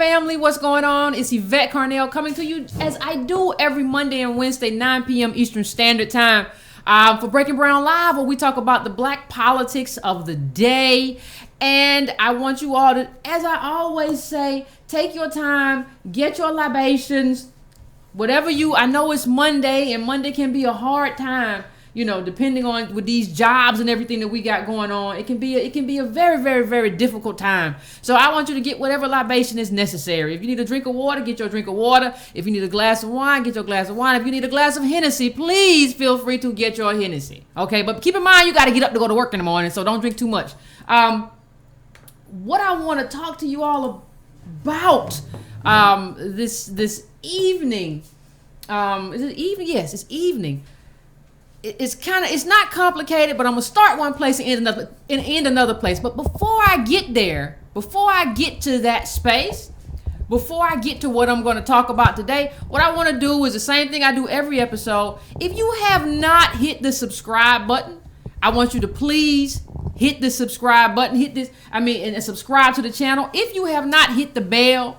family, what's going on? It's Yvette Carnell coming to you as I do every Monday and Wednesday, 9 p.m. Eastern Standard Time for Breaking Brown Live, where we talk about the black politics of the day. And I want you all to, as I always say, take your time, get your libations, whatever I know it's Monday, and Monday can be a hard time. You know, depending on with these jobs and everything that we got going on, it can be a very, very, very difficult time. So I want you to get whatever libation is necessary. If you need a drink of water, get your drink of water. If you need a glass of wine, get your glass of wine. If you need a glass of Hennessy, please feel free to get your Hennessy. Okay, but keep in mind you got to get up to go to work in the morning, so don't drink too much. What I want to talk to you all about this evening. Is it evening? Yes, it's evening. It's not complicated, but I'm gonna start one place and end another place. But before I get there, before I get to that space, before I get to what I'm gonna talk about today, what I want to do is the same thing I do every episode. If you have not hit the subscribe button, I want you to please hit the subscribe button. And subscribe to the channel. If you have not hit the bell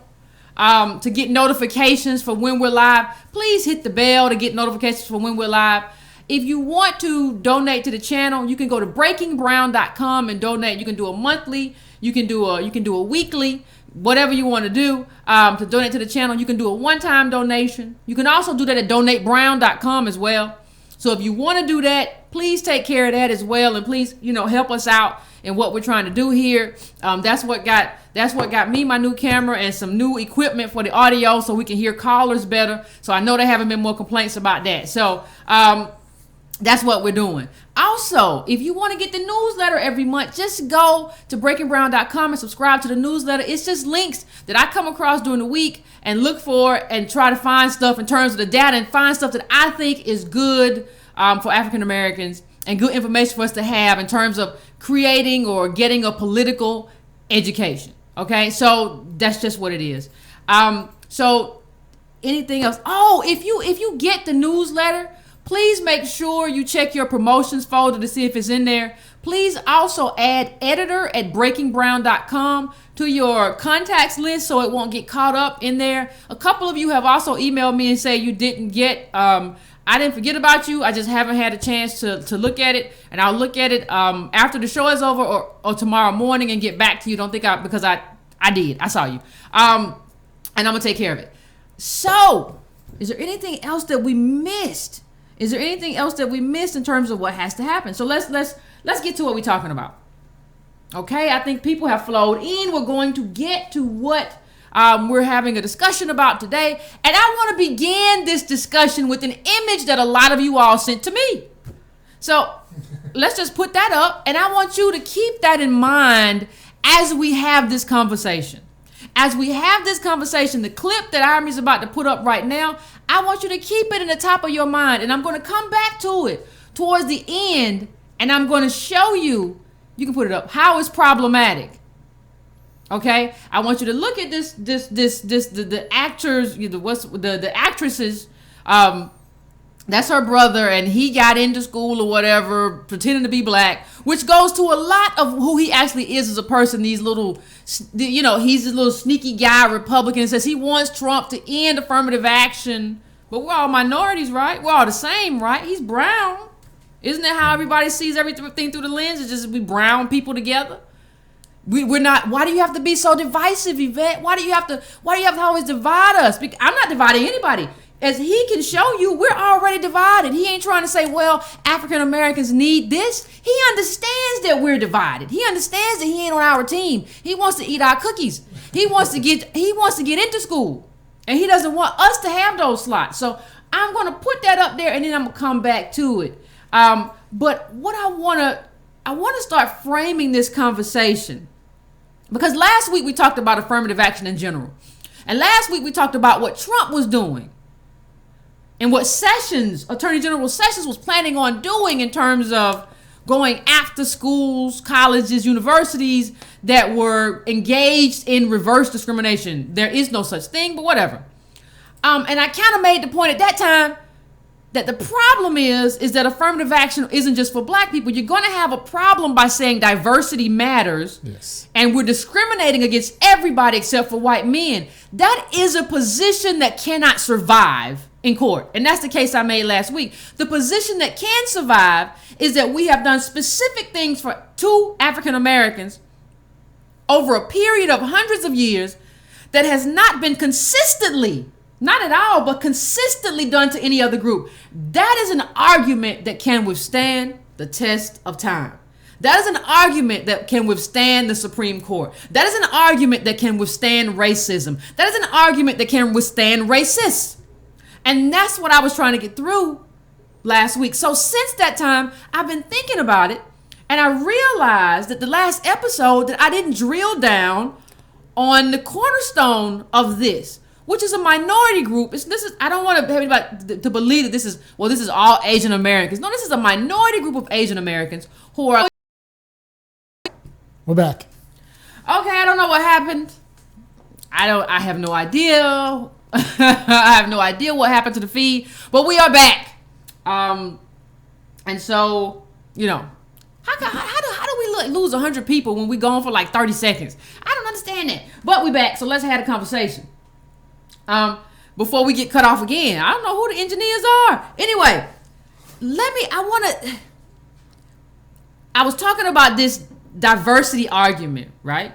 to get notifications for when we're live, please hit the bell to get notifications for when we're live. If you want to donate to the channel, you can go to breakingbrown.com and donate. You can do a monthly, you can do a weekly, whatever you want to do to donate to the channel. You can do a one-time donation. You can also do that at donatebrown.com as well. So if you want to do that, please take care of that as well, and please, help us out in what we're trying to do here. That's what got me my new camera and some new equipment for the audio, so we can hear callers better. So I know there haven't been more complaints about that. So that's what we're doing. Also, if you want to get the newsletter every month, just go to breakingbrown.com and subscribe to the newsletter. It's just links that I come across during the week and look for and try to find stuff in terms of the data and find stuff that I think is good for African Americans and good information for us to have in terms of creating or getting a political education. Okay, so that's just what it is. So anything else? Oh, if you get the newsletter, please make sure you check your promotions folder to see if it's in there. Please also add editor@breakingbrown.com to your contacts list so it won't get caught up in there. A couple of you have also emailed me and say you didn't get, I didn't forget about you. I just haven't had a chance to look at it. And I'll look at it after the show is over or tomorrow morning and get back to you. Don't think because I did. I saw you. And I'm going to take care of it. So, is there anything else that we missed? Is there anything else that we missed in terms of what has to happen? So let's get to what we're talking about. Okay, I think people have flowed in. We're going to get to what we're having a discussion about today. And I want to begin this discussion with an image that a lot of you all sent to me. So let's just put that up. And I want you to keep that in mind as we have this conversation. As we have this conversation, the clip that Army's about to put up right now, I want you to keep it in the top of your mind. And I'm going to come back to it towards the end. And I'm going to show you, you can put it up, how it's problematic. Okay? I want you to look at the actors, the actresses, that's her brother, and he got into school or whatever, pretending to be black, which goes to a lot of who he actually is as a person. These little, he's a little sneaky guy, Republican, says he wants Trump to end affirmative action. But we're all minorities, right? We're all the same, right? He's brown. Isn't that how everybody sees everything through the lens? It's just we brown people together. We're not. Why do you have to be so divisive, Yvette? Why do you have to always divide us? I'm not dividing anybody. As he can show you, we're already divided. He ain't trying to say, well, African Americans need this. He understands that we're divided. He understands that he ain't on our team. He wants to eat our cookies. He wants to get into school. And he doesn't want us to have those slots. So I'm going to put that up there and then I'm going to come back to it. But what I want to start framing this conversation, because last week we talked about affirmative action in general. And last week we talked about what Trump was doing. And what Attorney General Sessions was planning on doing in terms of going after schools, colleges, universities that were engaged in reverse discrimination. There is no such thing, but whatever. And I kind of made the point at that time, that the problem is that affirmative action isn't just for black people. You're going to have a problem by saying diversity matters. Yes. And we're discriminating against everybody except for white men. That is a position that cannot survive in court. And that's the case I made last week. The position that can survive is that we have done specific things for 2 African Americans over a period of hundreds of years that has not been consistently, not at all, but consistently done to any other group. That is an argument that can withstand the test of time. That is an argument that can withstand the Supreme Court. That is an argument that can withstand racism. That is an argument that can withstand racists. And that's what I was trying to get through last week. So since that time, I've been thinking about it, and I realized that the last episode that I didn't drill down on the cornerstone of this, which is a minority group. I don't want to have anybody to believe that this is all Asian Americans. No, this is a minority group of Asian Americans who are. We're back. Okay, I don't know what happened. I have no idea. I have no idea what happened to the feed, but we are back. And so, how do we lose 100 people when we gone for like 30 seconds? I don't understand that. But we back, so let's have a conversation. Before we get cut off again. I don't know who the engineers are. Anyway, I was talking about this diversity argument, right?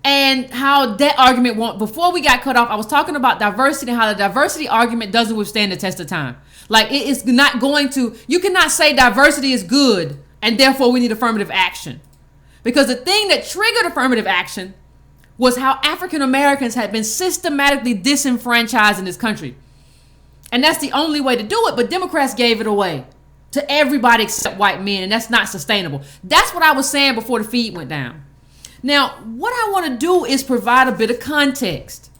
And how that argument won't, before we got cut off, I was talking about diversity and how the diversity argument doesn't withstand the test of time. Like, it is not going to, you cannot say diversity is good and therefore we need affirmative action. Because the thing that triggered affirmative action was how African Americans had been systematically disenfranchised in this country. And that's the only way to do it, but Democrats gave it away to everybody except white men, and that's not sustainable. That's what I was saying before the feed went down. Now, what I want to do is provide a bit of context.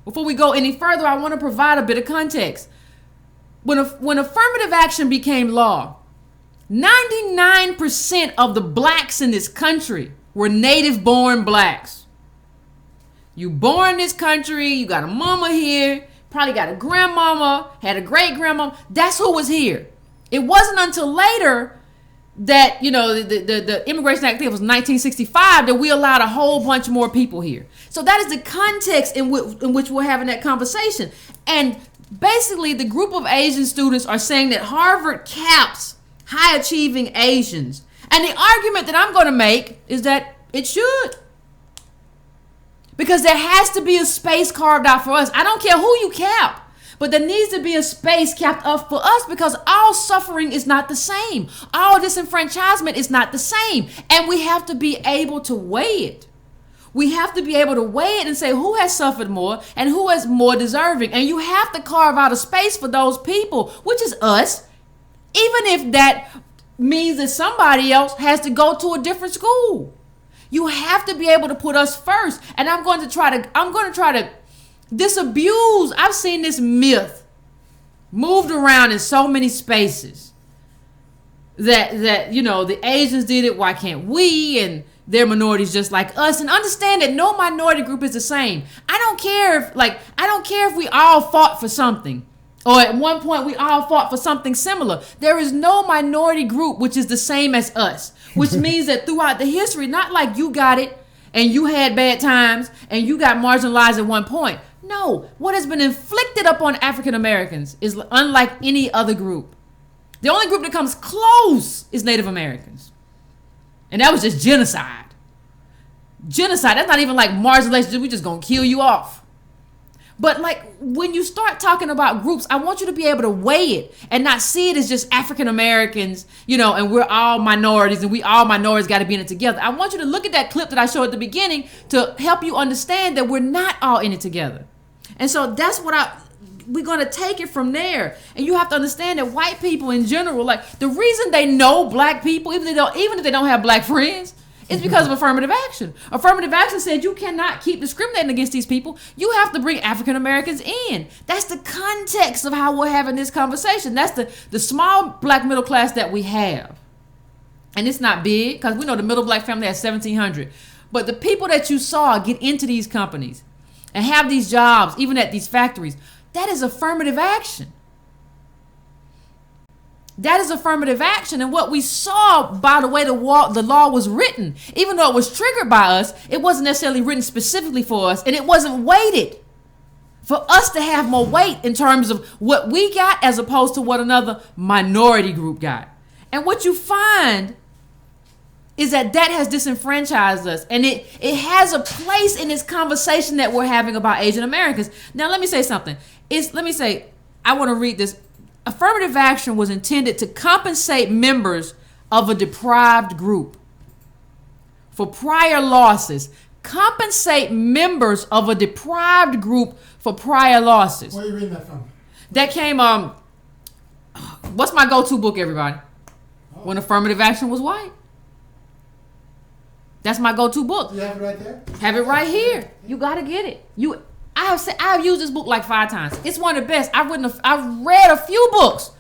Before we go any further, I want to provide a bit of context. When affirmative action became law, 99% of the blacks in this country were native-born blacks. You born in this country, you got a mama here, probably got a grandmama, had a great-grandmama. That's who was here. It wasn't until later that, the Immigration Act, I think it was 1965, that we allowed a whole bunch more people here. So that is the context in which we're having that conversation. And basically, the group of Asian students are saying that Harvard caps high-achieving Asians. And the argument that I'm going to make is that it should. Because there has to be a space carved out for us. I don't care who you cap. But there needs to be a space capped up for us because all suffering is not the same. All disenfranchisement is not the same. And we have to be able to weigh it. We have to be able to weigh it and say who has suffered more and who is more deserving. And you have to carve out a space for those people, which is us, even if that means that somebody else has to go to a different school. You have to be able to put us first. And I'm going to try to disabuse. I've seen this myth moved around in so many spaces that the Asians did it, why can't we? And they're minorities just like us. And understand that no minority group is the same. I don't care if we all fought for something, or at one point we all fought for something similar. There is no minority group which is the same as us, which means that throughout the history, not like you got it and you had bad times and you got marginalized at one point. No, what has been inflicted upon African Americans is unlike any other group. The only group that comes close is Native Americans. And that was just genocide. Genocide, that's not even like marginalization, we just gonna kill you off. But like when you start talking about groups, I want you to be able to weigh it and not see it as just African Americans, and we're all minorities and we all minorities got to be in it together. I want you to look at that clip that I showed at the beginning to help you understand that we're not all in it together. And so that's what we're going to take it from there. And you have to understand that white people in general, like the reason they know black people, even if they don't have black friends, is because of affirmative action. Affirmative action said you cannot keep discriminating against these people. You have to bring African Americans in. That's the context of how we're having this conversation. That's the small black middle class that we have. And it's not big because we know the middle black family has 1,700. But the people that you saw get into these companies and have these jobs, even at these factories, that is affirmative action. That is affirmative action. And what we saw by the way the law was written, even though it was triggered by us, it wasn't necessarily written specifically for us, and it wasn't weighted for us to have more weight in terms of what we got as opposed to what another minority group got. And what you find is that has disenfranchised us, and it has a place in this conversation that we're having about Asian Americans. Now, let me say something. I want to read this. Affirmative action was intended to compensate members of a deprived group for prior losses. Compensate members of a deprived group for prior losses. Where are you reading that from? That came, what's my go-to book, everybody? Oh. When Affirmative Action Was White. That's my go-to book. You have it right there? Have it right here. You got to get it. I have used this book like 5 times. It's one of the best. I've read a few books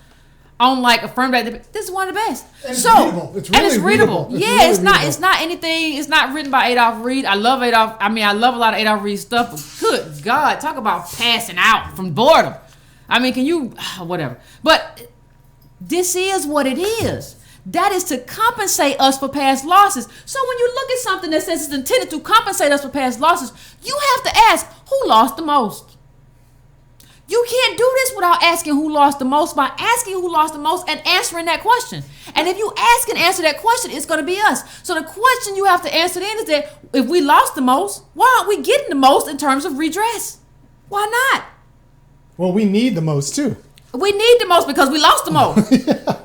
on like affirmative. This is one of the best. And it's readable. It's really readable. It's not anything. It's not written by Adolph Reed. I love Adolph. I mean, I love a lot of Adolph Reed stuff. But good God, talk about passing out from boredom. I mean, can you whatever? But this is what it is. That is to compensate us for past losses. So when you look at something that says it's intended to compensate us for past losses, you have to ask, who lost the most? You can't do this without asking who lost the most by asking who lost the most and answering that question. And if you ask and answer that question, it's going to be us. So the question you have to answer then is that if we lost the most, why aren't we getting the most in terms of redress? Why not? Well, we need the most too. We need the most because we lost the most. Yeah.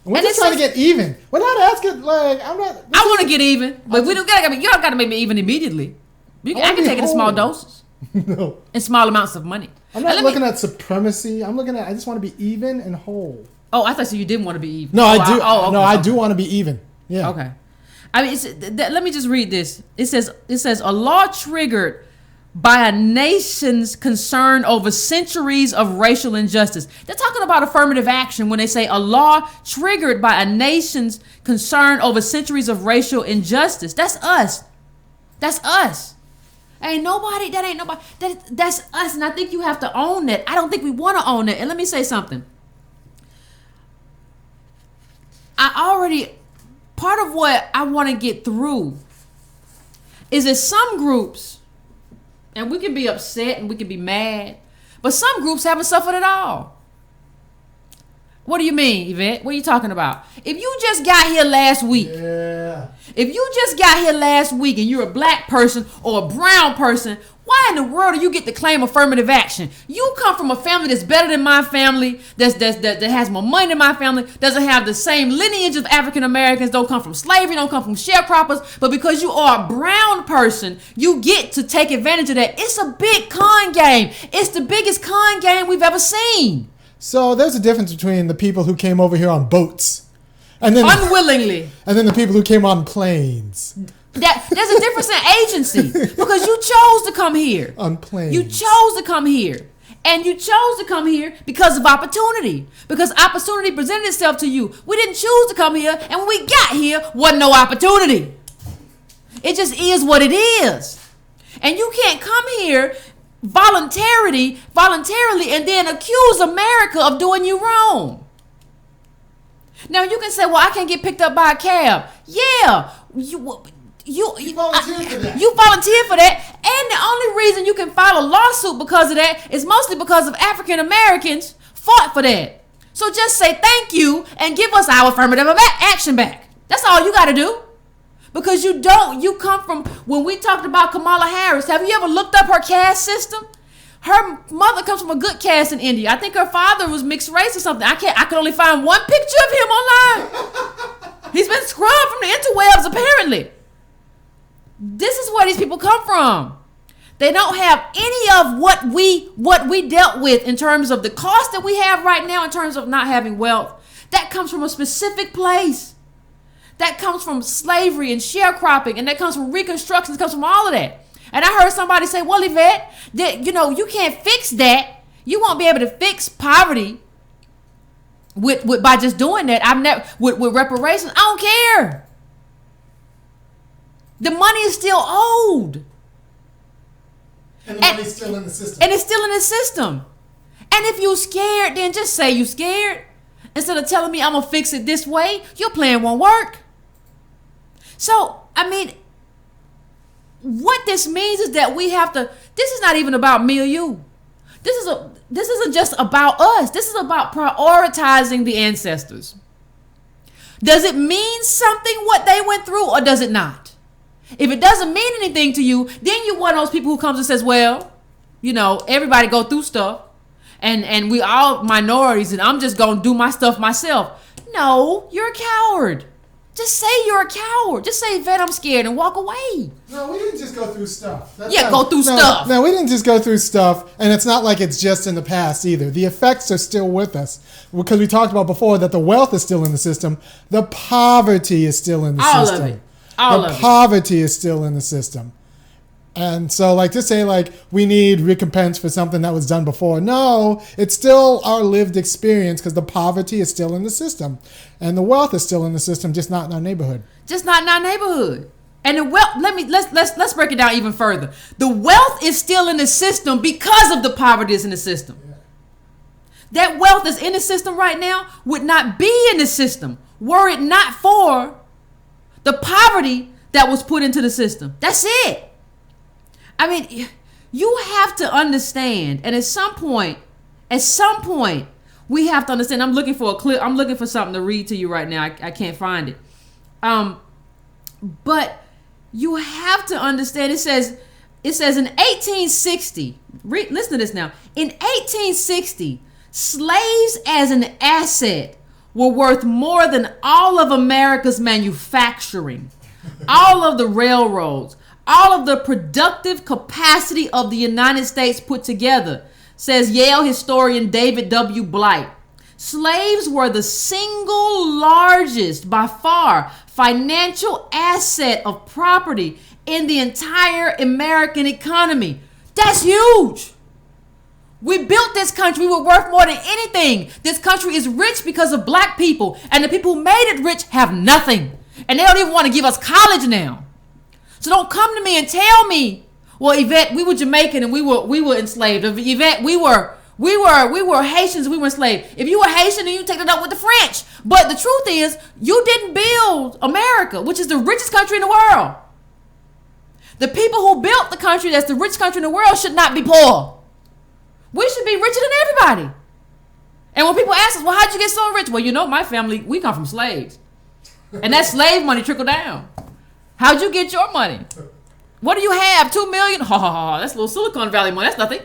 We're just trying to get even. We're not asking, like, I'm not. I want to get even, but we don't gotta. You don't got to make me even immediately. I can take it in small doses. No. In small amounts of money. I'm not looking at supremacy. I just want to be even and whole. Oh, I thought you didn't want to be even. No, I do. Okay. No, I do want to be even. Yeah. Okay. I mean, let me just read this. It says a law triggered by a nation's concern over centuries of racial injustice. They're talking about affirmative action when they say a law triggered by a nation's concern over centuries of racial injustice. That's us. That's us. That ain't nobody. That's us. And I think you have to own that. I don't think we want to own it. And let me say something. Part of what I want to get through is that some groups, and we can be upset and we can be mad, but some groups haven't suffered at all. What do you mean, Yvette? What are you talking about? If you just got here last week, if you just got here last week and you're a black person or a brown person, why in the world do you get to claim affirmative action? You come from a family that's better than my family, that has more money than my family, doesn't have the same lineage of African Americans, don't come from slavery, don't come from sharecroppers, but because you are a brown person, you get to take advantage of that. It's a big con game. It's the biggest con game we've ever seen. So there's a difference between the people who came over here on boats and then unwillingly, and then the people who came on planes. There's a difference in agency because you chose to come here. On planes. You chose to come here. And you chose to come here because of opportunity. Because opportunity presented itself to you. We didn't choose to come here, and when we got here, wasn't no opportunity. It just is what it is. And you can't come here voluntarily and then accuse America of doing you wrong. Now you can say, well, I can't get picked up by a cab. Yeah, you volunteered for that. You volunteered for that, and the only reason you can file a lawsuit because of that is mostly because of African Americans fought for that. So just say thank you and give us our affirmative action back. That's all you got to do. Because you come from, when we talked about Kamala Harris, have you ever looked up her caste system? Her mother comes from a good caste in India. I think her father was mixed race or something. I can only find one picture of him online. He's been scrubbed from the interwebs apparently. This is where these people come from. They don't have any of what we dealt with in terms of the cost that we have right now in terms of not having wealth. That comes from a specific place. That comes from slavery and sharecropping, and that comes from Reconstruction. It comes from all of that. And I heard somebody say, well, Yvette, you can't fix that. You won't be able to fix poverty with by just doing that. With reparations. I don't care. The money is still owed. And the money's still in the system. And it's still in the system. And if you're scared, then just say you're scared. instead of telling me I'm going to fix it this way, your plan won't work. So, I mean, what this means is that we have to, this is not even about me or you. This isn't just about us. This is about prioritizing the ancestors. Does it mean something what they went through, or does it not? If it doesn't mean anything to you, then you're one of those people who comes and says, well, you know, everybody go through stuff and we all minorities and I'm just going to do my stuff myself. No, you're a coward. Just say you're a coward. Just say, Yvette, I'm scared, and walk away. No, we didn't just go through stuff. Go through stuff. No, we didn't just go through stuff, and it's not like it's just in the past either. The effects are still with us. Because we talked about before that the wealth is still in the system. The poverty is still in the system. All of it. The poverty is still in the system. And so, like, to say, like, we need recompense for something that was done before. No, it's still our lived experience because the poverty is still in the system. And the wealth is still in the system, just not in our neighborhood. Just not in our neighborhood. And the wealth, let's break it down even further. The wealth is still in the system because of the poverty is in the system. Yeah. That wealth that's in the system right now would not be in the system were it not for the poverty that was put into the system. That's it. I mean, you have to understand, and at some point, we have to understand. I'm looking for a clip. I'm looking for something to read to you right now. I can't find it. But you have to understand. It says in 1860. Listen to this now. In 1860, slaves as an asset were worth more than all of America's manufacturing, all of the railroads, all of the productive capacity of the United States put together, says Yale historian David W. Blight. Slaves were the single largest, by far, financial asset of property in the entire American economy. That's huge. We built this country. We were worth more than anything. This country is rich because of black people, and the people who made it rich have nothing. And they don't even want to give us college now. So don't come to me and tell me, well, Yvette, we were Jamaican and we were enslaved. Yvette, we were Haitians, we were enslaved. If you were Haitian, then you take it up with the French. But the truth is, you didn't build America, which is the richest country in the world. The people who built the country that's the richest country in the world should not be poor. We should be richer than everybody. And when people ask us, well, how'd you get so rich? Well, you know, my family, we come from slaves. And that slave money trickled down. How'd you get your money? What do you have? 2 million? Ha ha ha. That's a little Silicon Valley money. That's nothing.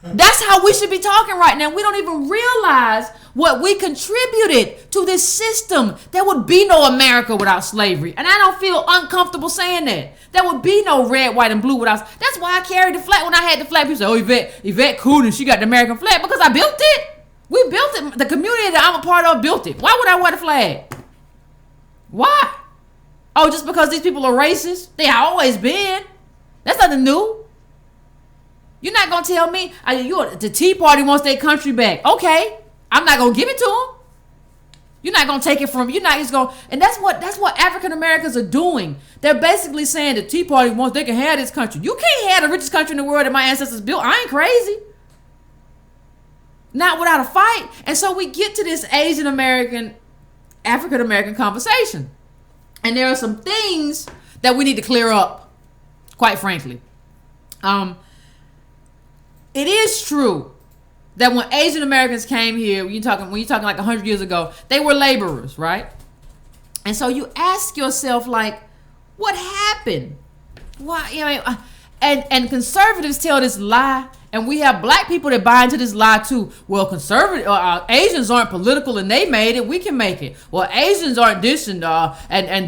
That's how we should be talking right now. We don't even realize what we contributed to this system. There would be no America without slavery. And I don't feel uncomfortable saying that. There would be no red, white, and blue without. That's why I carried the flag when I had the flag. People say, oh, Yvette cool, and she got the American flag. Because I built it. We built it. The community that I'm a part of built it. Why would I wear the flag? Why? Oh, just because these people are racist? They have always been. That's nothing new. You're not going to tell me the Tea Party wants their country back. Okay. I'm not going to give it to them. You're not going to take it from, you're not just going, and that's what African Americans are doing. They're basically saying the Tea Party wants, they can have this country. You can't have the richest country in the world that my ancestors built. I ain't crazy. Not without a fight. And so we get to this Asian American, African American conversation. And there are some things that we need to clear up, quite frankly. It is true that when Asian Americans came here, when you're talking like 100 years ago, they were laborers, right? And so you ask yourself, like, what happened? Why, you know, and conservatives tell this lie, and we have black people that buy into this lie too. Well, Asians aren't political and they made it, we can make it. Well, Asians aren't this and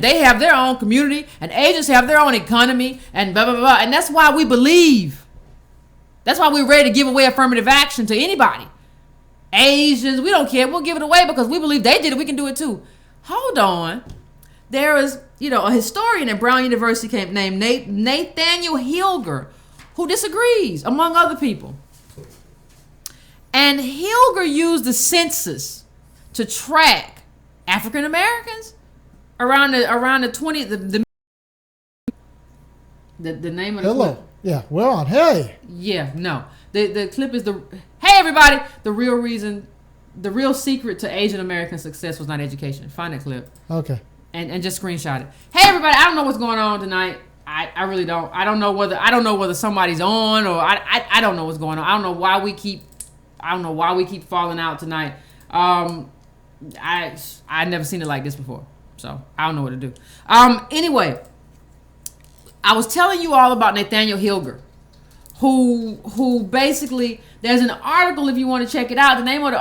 they have their own community, and Asians have their own economy, and blah, blah, blah. And that's why we believe. That's why we're ready to give away affirmative action to anybody. Asians, we don't care. We'll give it away because we believe they did it. We can do it too. Hold on. There is, a historian at Brown University named Nathaniel Hilger who disagrees, among other people. And Hilger used the census to track African Americans around the name of the Hello. clip. Yeah, we're on. Hey. Yeah, no. The clip is hey everybody, the real reason the real secret to Asian American success was not education. Find that clip. Okay. And just screenshot it. Hey everybody, I don't know what's going on tonight. I really don't. I don't know whether somebody's on or I don't know what's going on. I don't know why we keep falling out tonight. I never seen it like this before. So I don't know what to do. Anyway, I was telling you all about Nathaniel Hilger, who basically, there's an article if you want to check it out. The name of the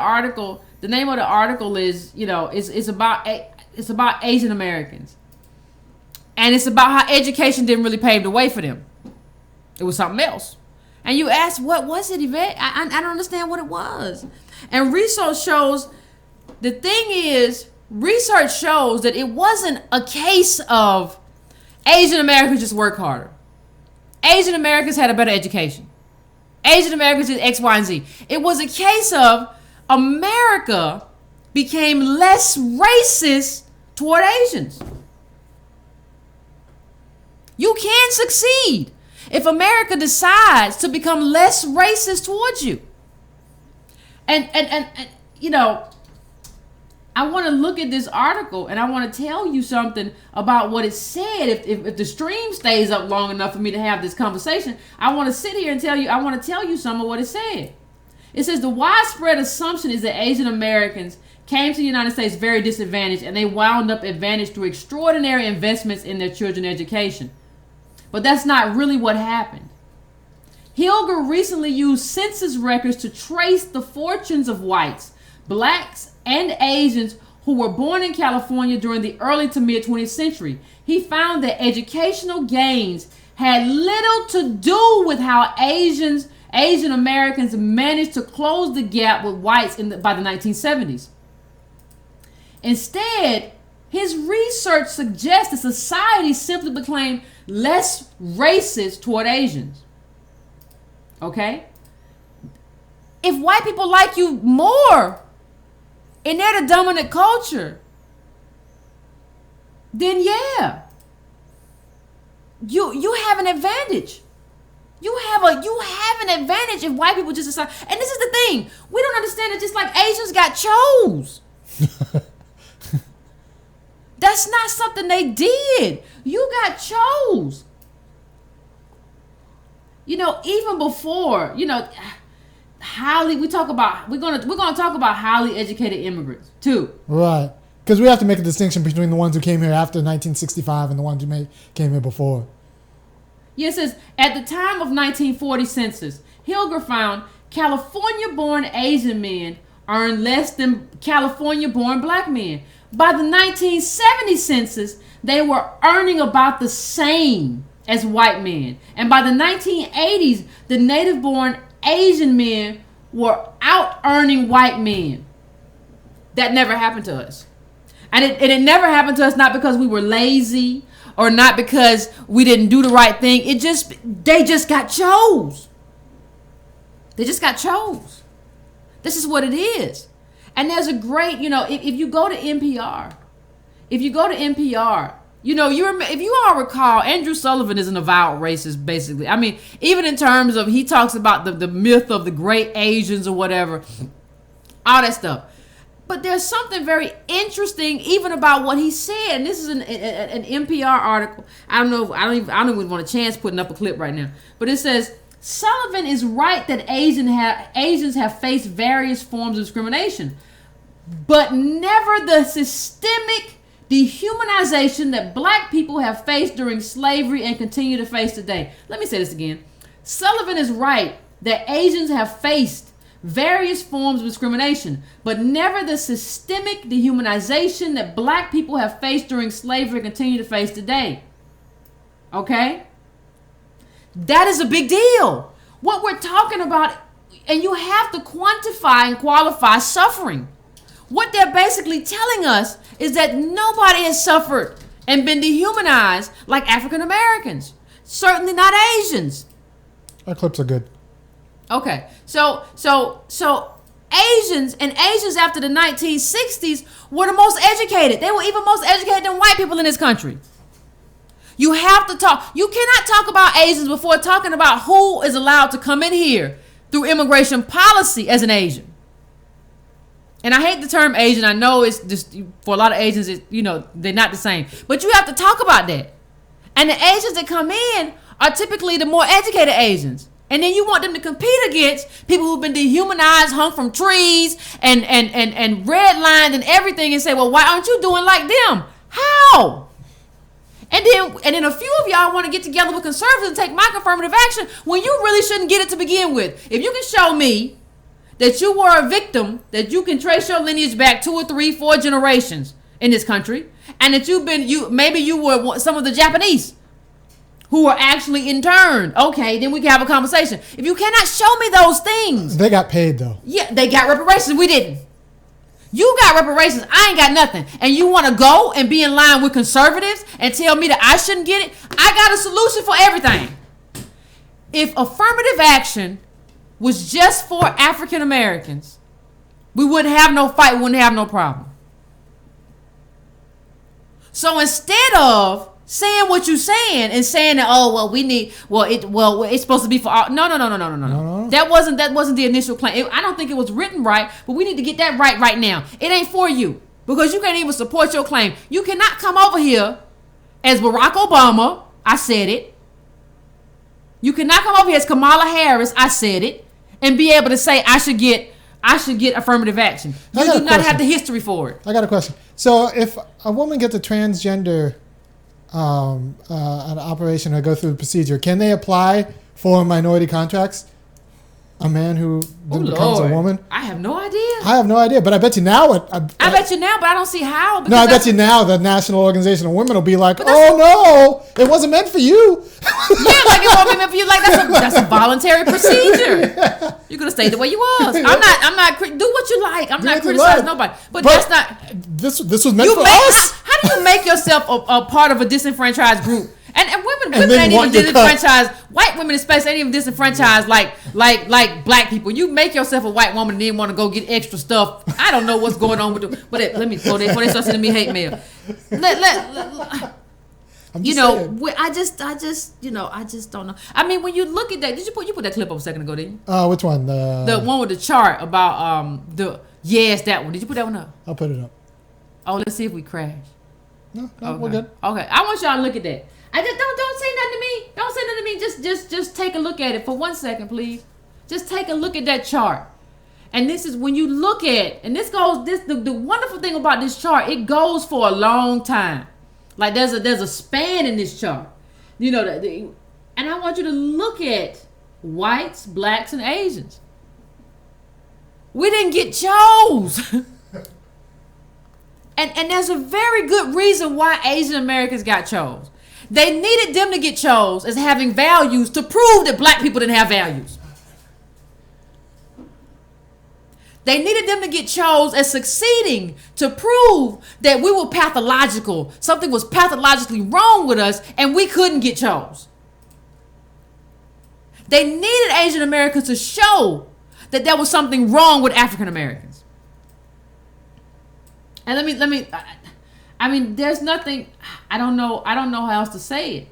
article is, it's about Asian Americans. And it's about how education didn't really pave the way for them. It was something else. And you ask, what was it, Yvette? I don't understand what it was. And research shows that it wasn't a case of Asian Americans just work harder. Asian Americans had a better education. Asian Americans did X, Y, and Z. It was a case of America became less racist toward Asians. You can succeed if America decides to become less racist towards you. And I want to look at this article and I want to tell you something about what it said. If the stream stays up long enough for me to have this conversation, I want to sit here and tell you some of what it said. It says the widespread assumption is that Asian Americans came to the United States very disadvantaged and they wound up advantaged through extraordinary investments in their children's education. But that's not really what happened. Hilger recently used census records to trace the fortunes of whites, blacks, and Asians who were born in California during the early to mid 20th century. He found that educational gains had little to do with how Asian Americans managed to close the gap with whites by the 1970s. Instead, his research suggests that society simply became less racist toward Asians. Okay? If white people like you more and they're the dominant culture, then yeah, you have an advantage. You have an advantage if white people just decide. And this is the thing, we don't understand it. Just like Asians got chose. That's not something they did. You got chose. Even before, we're gonna talk about highly educated immigrants too. Right. Because we have to make a distinction between the ones who came here after 1965 and the ones who came here before. Yes, it says, at the time of 1940 census, Hilger found California-born Asian men earned less than California-born black men. By the 1970 census, they were earning about the same as white men. And by the 1980s, the native-born Asian men were out-earning white men. That never happened to us. And it never happened to us not because we were lazy or not because we didn't do the right thing. They just got chose. They just got chose. This is what it is. And there's a great, if you go to NPR, if you all recall, Andrew Sullivan is an avowed racist, basically. I mean, even in terms of, he talks about the myth of the great Asians or whatever, all that stuff. But there's something very interesting even about what he said. And this is an NPR article. I don't even want a chance putting up a clip right now. But it says, Sullivan is right that Asians have faced various forms of discrimination, but never the systemic dehumanization that black people have faced during slavery and continue to face today. Let me say this again. Sullivan is right that Asians have faced various forms of discrimination, but never the systemic dehumanization that black people have faced during slavery and continue to face today. Okay? That is a big deal. What we're talking about, and you have to quantify and qualify suffering. What they're basically telling us is that nobody has suffered and been dehumanized like African Americans. Certainly not Asians. Our clips are good. Okay, so Asians after the 1960s were the most educated. They were even most educated than white people in this country. You have to talk. You cannot talk about Asians before talking about who is allowed to come in here through immigration policy as an Asian. And I hate the term Asian. I know it's just, for a lot of Asians, they're not the same. But you have to talk about that. And the Asians that come in are typically the more educated Asians. And then you want them to compete against people who've been dehumanized, hung from trees, and redlined and everything, and say, well, why aren't you doing like them? How? And then a few of y'all want to get together with conservatives and take my affirmative action when you really shouldn't get it to begin with. If you can show me that you were a victim, that you can trace your lineage back 2 or 3, 4 generations in this country, and that maybe you were some of the Japanese who were actually interned, okay, then we can have a conversation. If you cannot show me those things. They got paid, though. Yeah, they got reparations. We didn't. You got reparations. I ain't got nothing. And you want to go and be in line with conservatives and tell me that I shouldn't get it? I got a solution for everything. If affirmative action was just for African Americans, we wouldn't have no fight. We wouldn't have no problem. So instead of saying what you're saying and saying that, it's supposed to be for all. No. That wasn't the initial claim. I don't think it was written right, but we need to get that right now. It ain't for you because you can't even support your claim. You cannot come over here as Barack Obama. I said it. You cannot come over here as Kamala Harris. I said it, and be able to say I should get affirmative action. You do not have the history for it. I got a question. So if a woman gets a transgender an operation or go through the procedure, can they apply for minority contracts? A man who then becomes a woman? I have no idea. I have no idea, but I bet you now I bet you now, but I don't see how. No, I bet you now the National Organization of Women will be like, oh no, it wasn't meant for you. Yeah, like it wasn't meant for you. Like that's a voluntary procedure. Yeah. You're gonna stay the way you was. I'm not. Do what you like. I'm not criticizing nobody. But that's not. This was meant for us. How do you make yourself a part of a disenfranchised group? And women ain't even disenfranchised. White women especially ain't even disenfranchised like black people. You make yourself a white woman and then want to go get extra stuff. I don't know what's going on with them. But let me before they start sending me hate mail. I just don't know. I mean, when you look at that, you put that clip up a second ago, didn't you? Which one? The one with the chart about that one. Did you put that one up? I'll put it up. Oh, let's see if we crash. No, okay. We're good. Okay, I want y'all to look at that. I just don't say nothing to me. Don't say nothing to me. Just take a look at it for 1 second, please. Just take a look at that chart. And this is when you look at, and the wonderful thing about this chart, it goes for a long time. Like there's a span in this chart. And I want you to look at whites, blacks, and Asians. We didn't get chose. And there's a very good reason why Asian Americans got chose. They needed them to get chose as having values to prove that black people didn't have values. They needed them to get chose as succeeding to prove that we were pathological. Something was pathologically wrong with us and we couldn't get chose. They needed Asian Americans to show that there was something wrong with African Americans. And I mean, there's nothing, I don't know how else to say it.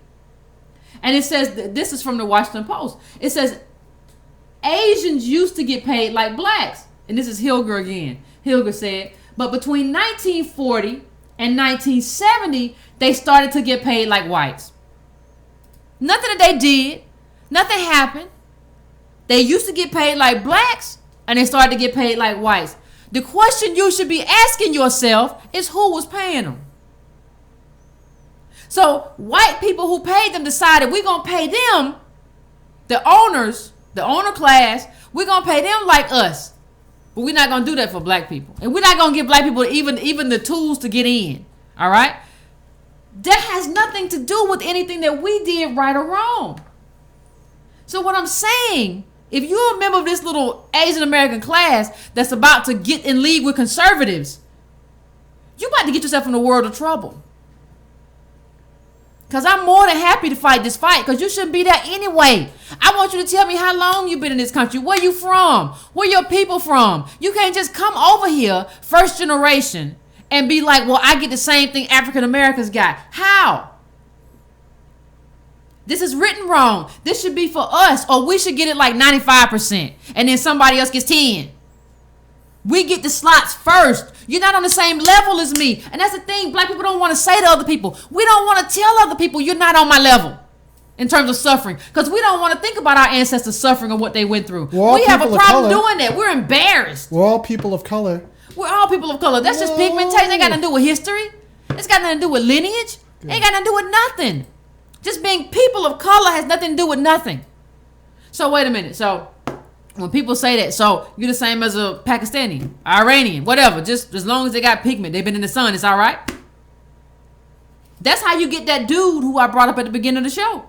And it says, this is from the Washington Post. It says, Asians used to get paid like blacks. And this is Hilger again. Hilger said, but between 1940 and 1970, they started to get paid like whites. Nothing that they did, nothing happened. They used to get paid like blacks, and they started to get paid like whites. The question you should be asking yourself is who was paying them? So white people who paid them decided we're going to pay them, the owners, the owner class, we're going to pay them like us. But we're not going to do that for black people. And we're not going to give black people even the tools to get in. All right? That has nothing to do with anything that we did right or wrong. So what I'm saying, if you're a member of this little Asian American class that's about to get in league with conservatives, you about to get yourself in a world of trouble. Because I'm more than happy to fight this fight because you shouldn't be there anyway. I want you to tell me how long you've been in this country. Where you from? Where your people from? You can't just come over here, first generation, and be like, well, I get the same thing African Americans got. How? This is written wrong. This should be for us, or we should get it like 95%, and then somebody else gets 10. We get the slots first. You're not on the same level as me. And that's the thing. Black people don't want to say to other people. We don't want to tell other people you're not on my level in terms of suffering. Because we don't want to think about our ancestors suffering and what they went through. We have a problem doing that. We're embarrassed. We're all people of color. We're all people of color. That's just pigmentation. It ain't got nothing to do with history. It's got nothing to do with lineage. It ain't got nothing to do with nothing. Just being people of color has nothing to do with nothing. So wait a minute. So when people say that, so you're the same as a Pakistani, Iranian, whatever, just as long as they got pigment, they've been in the sun, it's all right. That's how you get that dude who I brought up at the beginning of the show.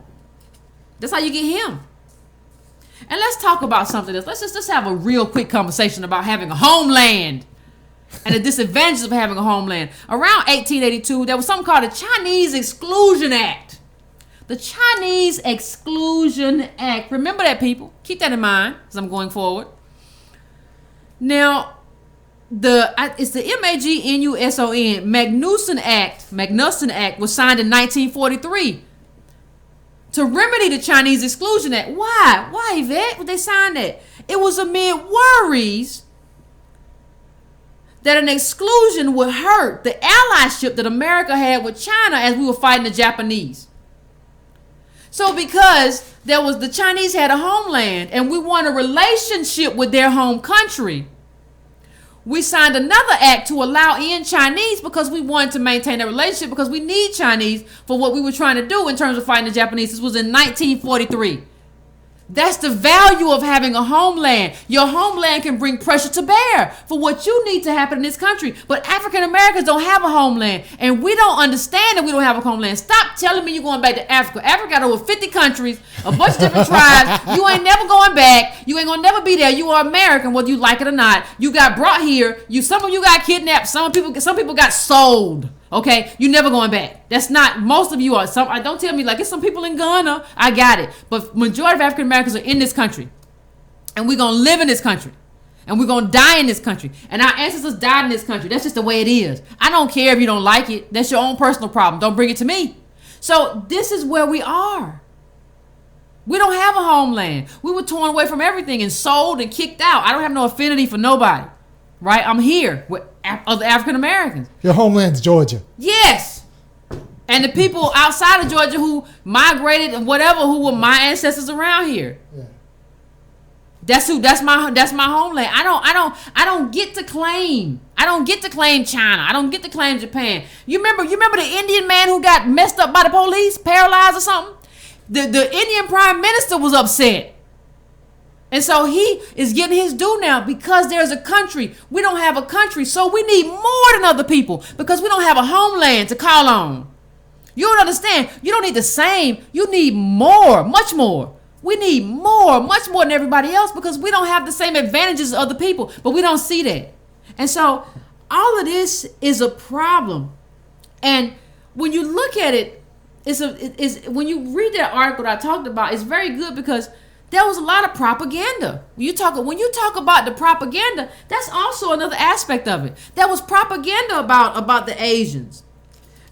That's how you get him. And let's talk about something else. Let's just have a real quick conversation about having a homeland and the disadvantages of having a homeland. Around 1882, there was something called the Chinese Exclusion Act. The Chinese Exclusion Act. Remember that, people. Keep that in mind as I'm going forward. Now, it's the Magnuson Act. Magnuson Act was signed in 1943 to remedy the Chinese Exclusion Act. Why? Why, Yvette, would they sign that? It was amid worries that an exclusion would hurt the allyship that America had with China as we were fighting the Japanese. So because the Chinese had a homeland and we want a relationship with their home country, we signed another act to allow in Chinese because we wanted to maintain a relationship because we need Chinese for what we were trying to do in terms of fighting the Japanese. This was in 1943. That's the value of having a homeland. Your homeland can bring pressure to bear for what you need to happen in this country. But African Americans don't have a homeland. And we don't understand that we don't have a homeland. Stop telling me you're going back to Africa. Africa got over 50 countries, a bunch of different tribes. You ain't never going back. You ain't going to never be there. You are American, whether you like it or not. You got brought here. Some of you got kidnapped. Some people got sold. Okay, you never going back. That's not, most of you are. Don't tell me like it's some people in Ghana. I got it. But majority of African Americans are in this country. And we're going to live in this country. And we're going to die in this country. And our ancestors died in this country. That's just the way it is. I don't care if you don't like it. That's your own personal problem. Don't bring it to me. So this is where we are. We don't have a homeland. We were torn away from everything and sold and kicked out. I don't have no affinity for nobody. Right? I'm here with other African Americans. Your homeland's Georgia. Yes. And the people outside of Georgia who migrated and whatever, who were my ancestors around here. Yeah. That's my homeland. I don't get to claim. I don't get to claim China. I don't get to claim Japan. You remember the Indian man who got messed up by the police, paralyzed or something? The Indian prime minister was upset. And so he is getting his due now because there's a country. We don't have a country, so we need more than other people because we don't have a homeland to call on. You don't understand. You don't need the same. You need more, much more. We need more, much more than everybody else because we don't have the same advantages as other people, but we don't see that. And so all of this is a problem. And when you look at it, when you read that article that I talked about, it's very good because there was a lot of propaganda. When you talk about the propaganda, that's also another aspect of it. There was propaganda about the Asians.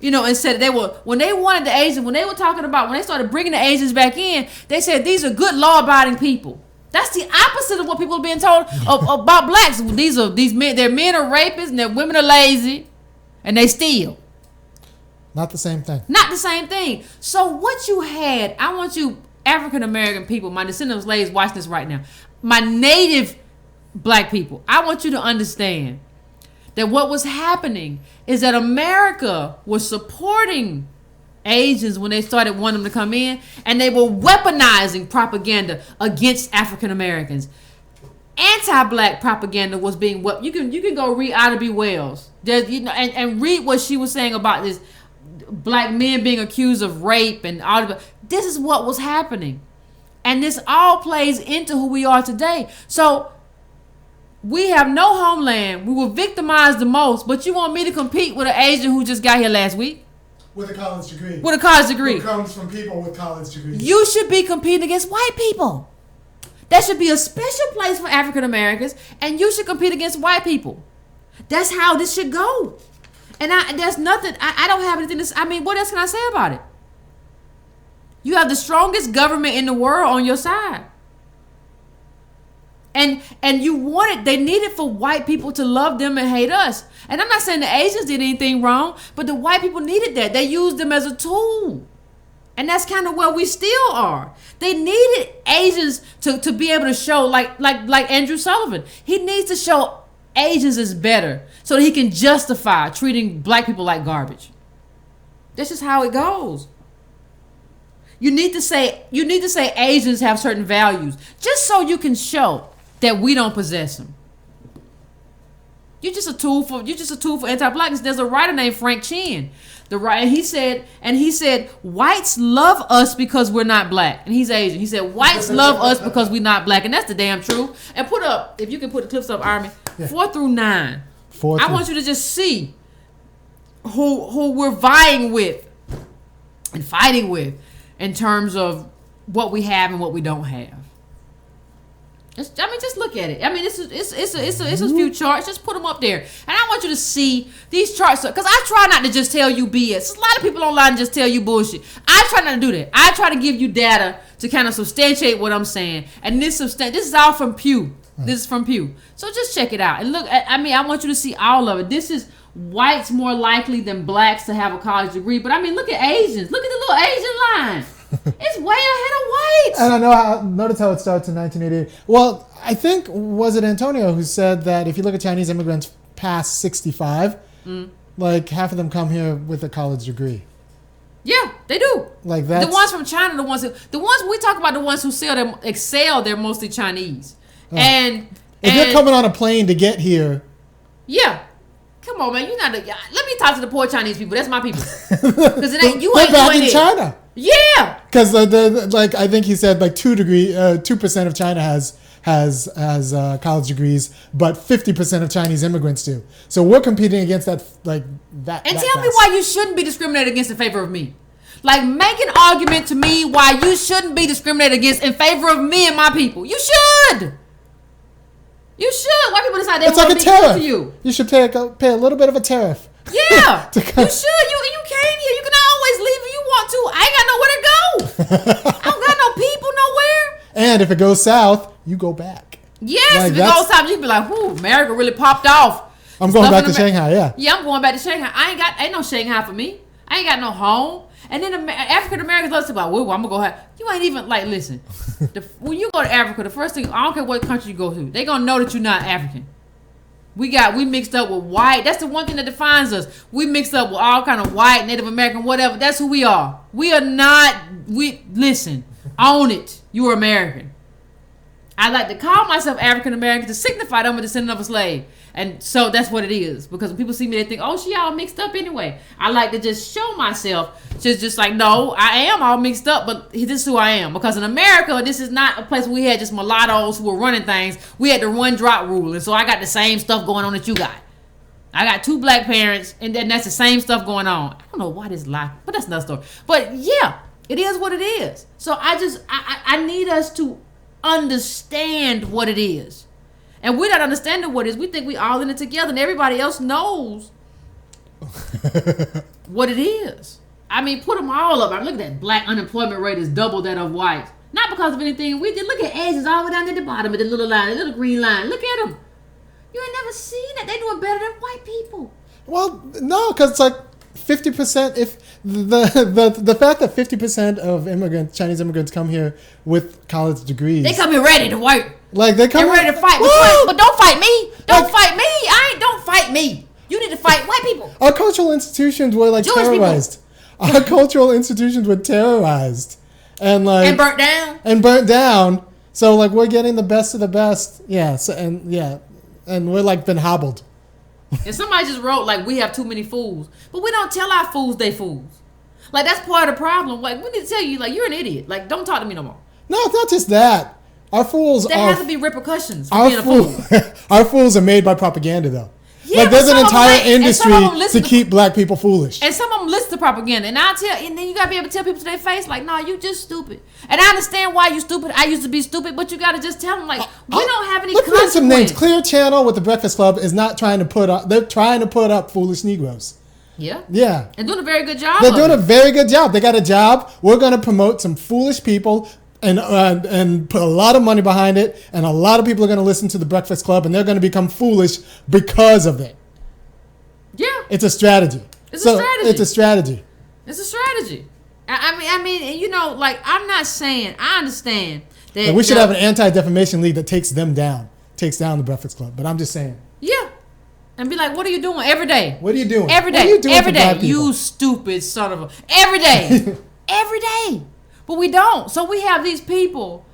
And said when they wanted the Asians, when they started bringing the Asians back in, they said these are good law-abiding people. That's the opposite of what people are being told about blacks. These men, their men are rapists and their women are lazy and they steal. Not the same thing. Not the same thing. So what you had, I want you African American people, my descendants of slaves watching this right now, my native black people, I want you to understand that what was happening is that America was supporting Asians when they started wanting them to come in, and they were weaponizing propaganda against African Americans. Anti-black propaganda was being you can go read Ida B. Wells, and read what she was saying about this black men being accused of rape and all of. This is what was happening, and this all plays into who we are today. So we have no homeland. We were victimized the most, but you want me to compete with an Asian who just got here last week? With a college degree. With a college degree. Who comes from people with college degrees. You should be competing against white people. That should be a special place for African Americans, and you should compete against white people. That's how this should go. And there's nothing, I don't have anything to, what else can I say about it? You have the strongest government in the world on your side. And you wanted, they needed for white people to love them and hate us. And I'm not saying the Asians did anything wrong, but the white people needed that. They used them as a tool. And that's kind of where we still are. They needed Asians to be able to show, like Andrew Sullivan. He needs to show Asians is better so that he can justify treating black people like garbage. That's just how it goes. You need to say Asians have certain values just so you can show that we don't possess them. You're just a tool for anti-blackness. There's a writer named Frank Chin. He said whites love us because we're not black, and he's Asian. He said whites love us because we're not black, and that's the damn truth. And if you can put the clips up, Army, 4 through 9. I want you to just see who we're vying with and fighting with in terms of what we have and what we don't have. Just look at it. I mean, it's a few charts. Just put them up there, and I want you to see these charts because I try not to just tell you BS. There's a lot of people online just tell you bullshit. I try not to do that. I try to give you data to kind of substantiate what I'm saying, and this is all from Pew. This is from Pew. So just check it out and look. I want you to see all of it. This is whites more likely than blacks to have a college degree, but I mean, look at Asians. Look at the little Asian line. It's way ahead of whites. And notice how it starts in 1988. Well, I think, was it Antonio who said that if you look at Chinese immigrants past 65, like half of them come here with a college degree. Yeah, they do. Like that. The ones from China, the ones we talk about, the ones who excel, they're mostly Chinese. Oh. And if you're coming on a plane to get here. Yeah. Come on, man. Let me talk to the poor Chinese people. That's my people. Because you ain't back in China. Yeah. Because I think he said like 2% of China has college degrees, but 50% of Chinese immigrants do. So we're competing against that that. And tell me why you shouldn't be discriminated against in favor of me. Like, make an argument to me why you shouldn't be discriminated against in favor of me and my people. You should. You should. Why people decide they want to be good to you? You should pay a little bit of a tariff. Yeah. You should. You came here. You can always leave if you want to. I ain't got nowhere to go. I don't got no people nowhere. And if it goes south, you go back. Yes. If it goes south, you can be like, whoo, America really popped off. I'm going back to Shanghai, yeah. Yeah, I'm going back to Shanghai. Ain't no Shanghai for me. I ain't got no home. And then African Americans love to say, well, I'm going to go. You ain't even, like, listen. When you go to Africa, the first thing, I don't care what country you go to, they going to know that you're not African. We mixed up with white. That's the one thing that defines us. We mixed up with all kind of white, Native American, whatever. That's who we are. We are not, listen, own it. You are American. I like to call myself African American to signify that I'm a descendant of a slave. And so that's what it is. Because when people see me, they think, oh, she all mixed up anyway. I like to just show myself, just like, no, I am all mixed up, but this is who I am. Because in America, this is not a place where we had just mulattoes who were running things. We had the one-drop rule. And so I got the same stuff going on that you got. I got 2 black parents, and then that's the same stuff going on. I don't know why this lie, but that's another story. But yeah, it is what it is. So I need us to understand what it is. And we're not understanding what it is. We think we all in it together, and everybody else knows what it is. I mean, put them all up. I mean, look at that black unemployment rate is double that of white. Not because of anything we did. Look at Asians all the way down at the bottom of the little line, the little green line. Look at them. You ain't never seen that. They doing better than white people. Well, no, because it's like 50%. If the fact that 50% of Chinese immigrants come here with college degrees, they come here ready to work. Like they're ready to fight. But don't fight me. Don't fight me. Don't fight me. You need to fight white people. Our cultural institutions were like Jewish terrorized. People. Our cultural institutions were terrorized and burnt down. So like we're getting the best of the best. Yeah. So, and we're like been hobbled. And somebody just wrote like we have too many fools, but we don't tell our fools they fools. Like that's part of the problem. Like we need to tell you like you're an idiot. Like don't talk to me no more. No, it's not just that. Our fools there has to be repercussions for being a fool. Our fools are made by propaganda, though. Yeah, like there's an entire industry to keep black people foolish. And some of them listen to propaganda. And and then you gotta be able to tell people to their face, like, no, you just stupid. And I understand why you stupid. I used to be stupid, but you gotta just tell them, like, we don't have any consequence. Let's name some names. Clear Channel with the Breakfast Club is not trying to put up. They're trying to put up foolish Negroes. Yeah. Yeah. And doing a very good job. They're doing a very good job. They got a job. We're gonna promote some foolish people. and put a lot of money behind it, and a lot of people are going to listen to the Breakfast Club, and they're going to become foolish because of it. Yeah. It's a strategy. It's a strategy. It's a strategy. It's a strategy. I mean, you know, like, I'm not saying, I understand that. Like we should have an anti-defamation league that takes them down, takes down the Breakfast Club. But I'm just saying. Yeah. And be like, what are you doing every day? What are you doing? Every day. What are you doing every for black day. people? You stupid son of a. Every day. Every day. But we don't. So we have these people.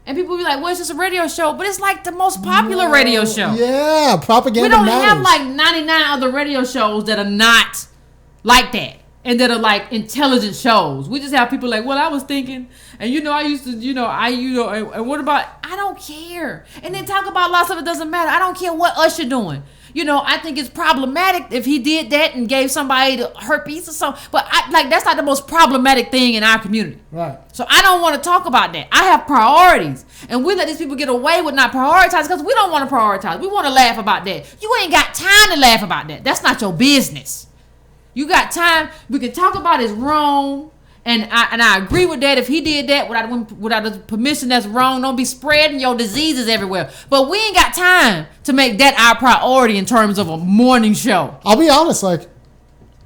And people be like, well, it's just a radio show. But it's like the most popular radio show. Yeah, propaganda We don't matters. have like 99 other radio shows that are not like that. And that are like intelligent shows. We just have people like, well, I was thinking, and I used to, and what about, I don't care. And then talk about lots of it doesn't matter. I don't care what Usher doing. I think it's problematic if he did that and gave somebody the herpes or something. But that's not the most problematic thing in our community. Right. So I don't want to talk about that. I have priorities. And we let these people get away with not prioritizing because we don't want to prioritize. We want to laugh about that. You ain't got time to laugh about that. That's not your business. You got time. We can talk about it's wrong. And I agree with that. If he did that without the permission, that's wrong. Don't be spreading your diseases everywhere. But we ain't got time to make that our priority in terms of a morning show. I'll be honest, like,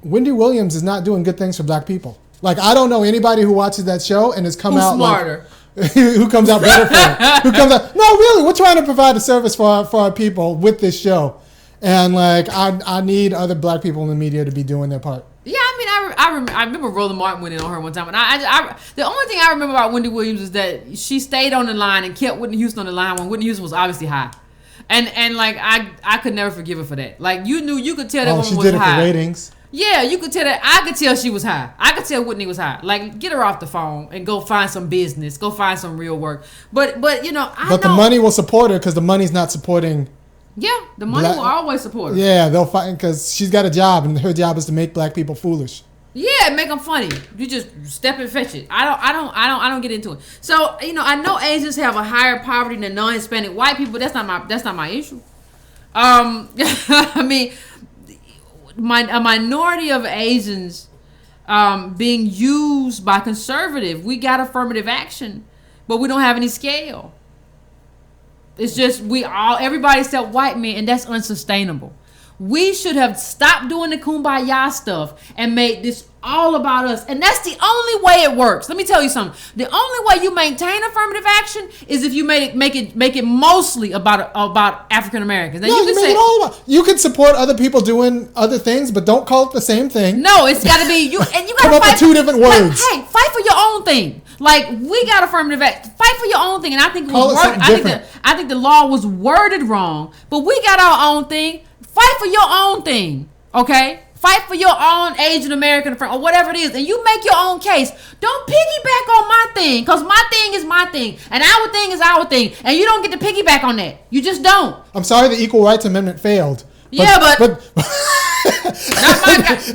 Wendy Williams is not doing good things for black people. Like, I don't know anybody who watches that show and has come Who's out smarter? Like, who comes out better for it. Who comes out, no, really, we're trying to provide a service for our people with this show. And, like, I need other black people in the media to be doing their part. Yeah, I mean, I remember Roland Martin went in on her one time, and I the only thing I remember about Wendy Williams is that she stayed on the line and kept Whitney Houston on the line when Whitney Houston was obviously high, and like I could never forgive her for that. Like you could tell that woman was high. She did it for ratings. Yeah, you could tell that. I could tell she was high. I could tell Whitney was high. Like, get her off the phone and go find some business, go find some real work. But the money will support her because the money's not supporting. Yeah, the money will always support her. Yeah, they'll fight because she's got a job and her job is to make black people foolish. Yeah, make them funny. You just step and fetch it. I don't get into it. So I know Asians have a higher poverty than non-Hispanic white people. That's not my issue. I mean, a minority of Asians being used by conservative. We got affirmative action, but we don't have any scale. It's just everybody except white men, and that's unsustainable. We should have stopped doing the kumbaya stuff and made this all about us. And that's the only way it works. Let me tell you something. The only way you maintain affirmative action is if you make it mostly about African Americans. No, you make it all about. You can support other people doing other things, but don't call it the same thing. No, it's got to be you. And you got to come up with two different words. Hey, fight for your own thing. Like, we got affirmative action. Fight for your own thing. And I think I think the law was worded wrong. But we got our own thing. Fight for your own thing, okay? Fight for your own Asian American friend or whatever it is, and you make your own case. Don't piggyback on my thing, because my thing is my thing, and our thing is our thing, and you don't get to piggyback on that. You just don't. I'm sorry the Equal Rights Amendment failed. But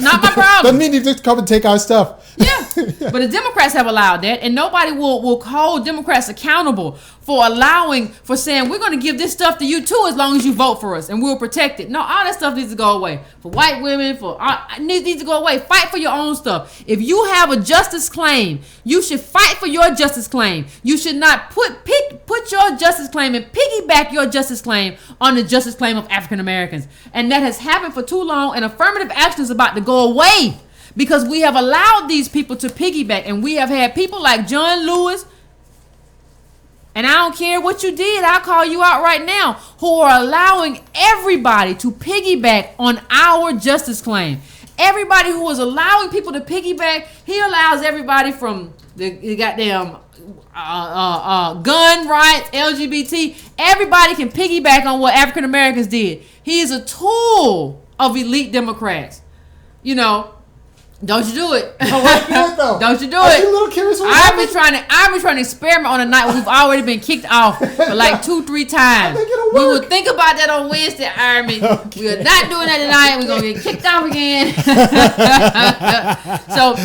not my problem. Doesn't mean you just come and take our stuff. Yeah, but the Democrats have allowed that, and nobody will hold Democrats accountable for saying we're going to give this stuff to you too as long as you vote for us, and we'll protect it. No, all that stuff needs to go away. For white women, needs to go away. Fight for your own stuff. If you have a justice claim, you should fight for your justice claim. You should not put your justice claim and piggyback your justice claim on the justice claim of African Americans. And that has happened for too long, and affirmative action is about to go away because we have allowed these people to piggyback, and we have had people like John Lewis, and I don't care what you did, I'll call you out right now, who are allowing everybody to piggyback on our justice claim. Everybody who is allowing people to piggyback, he allows everybody from the goddamn gun rights, LGBT, everybody can piggyback on what African Americans did. He is a tool of elite Democrats. Don't you do it. Don't you do it. You a little curious what I've been trying to experiment on a night when we've already been kicked off for like 2-3 times. We will think about that on Wednesday, Army. Okay. We are not doing that tonight. We're gonna get kicked off again. So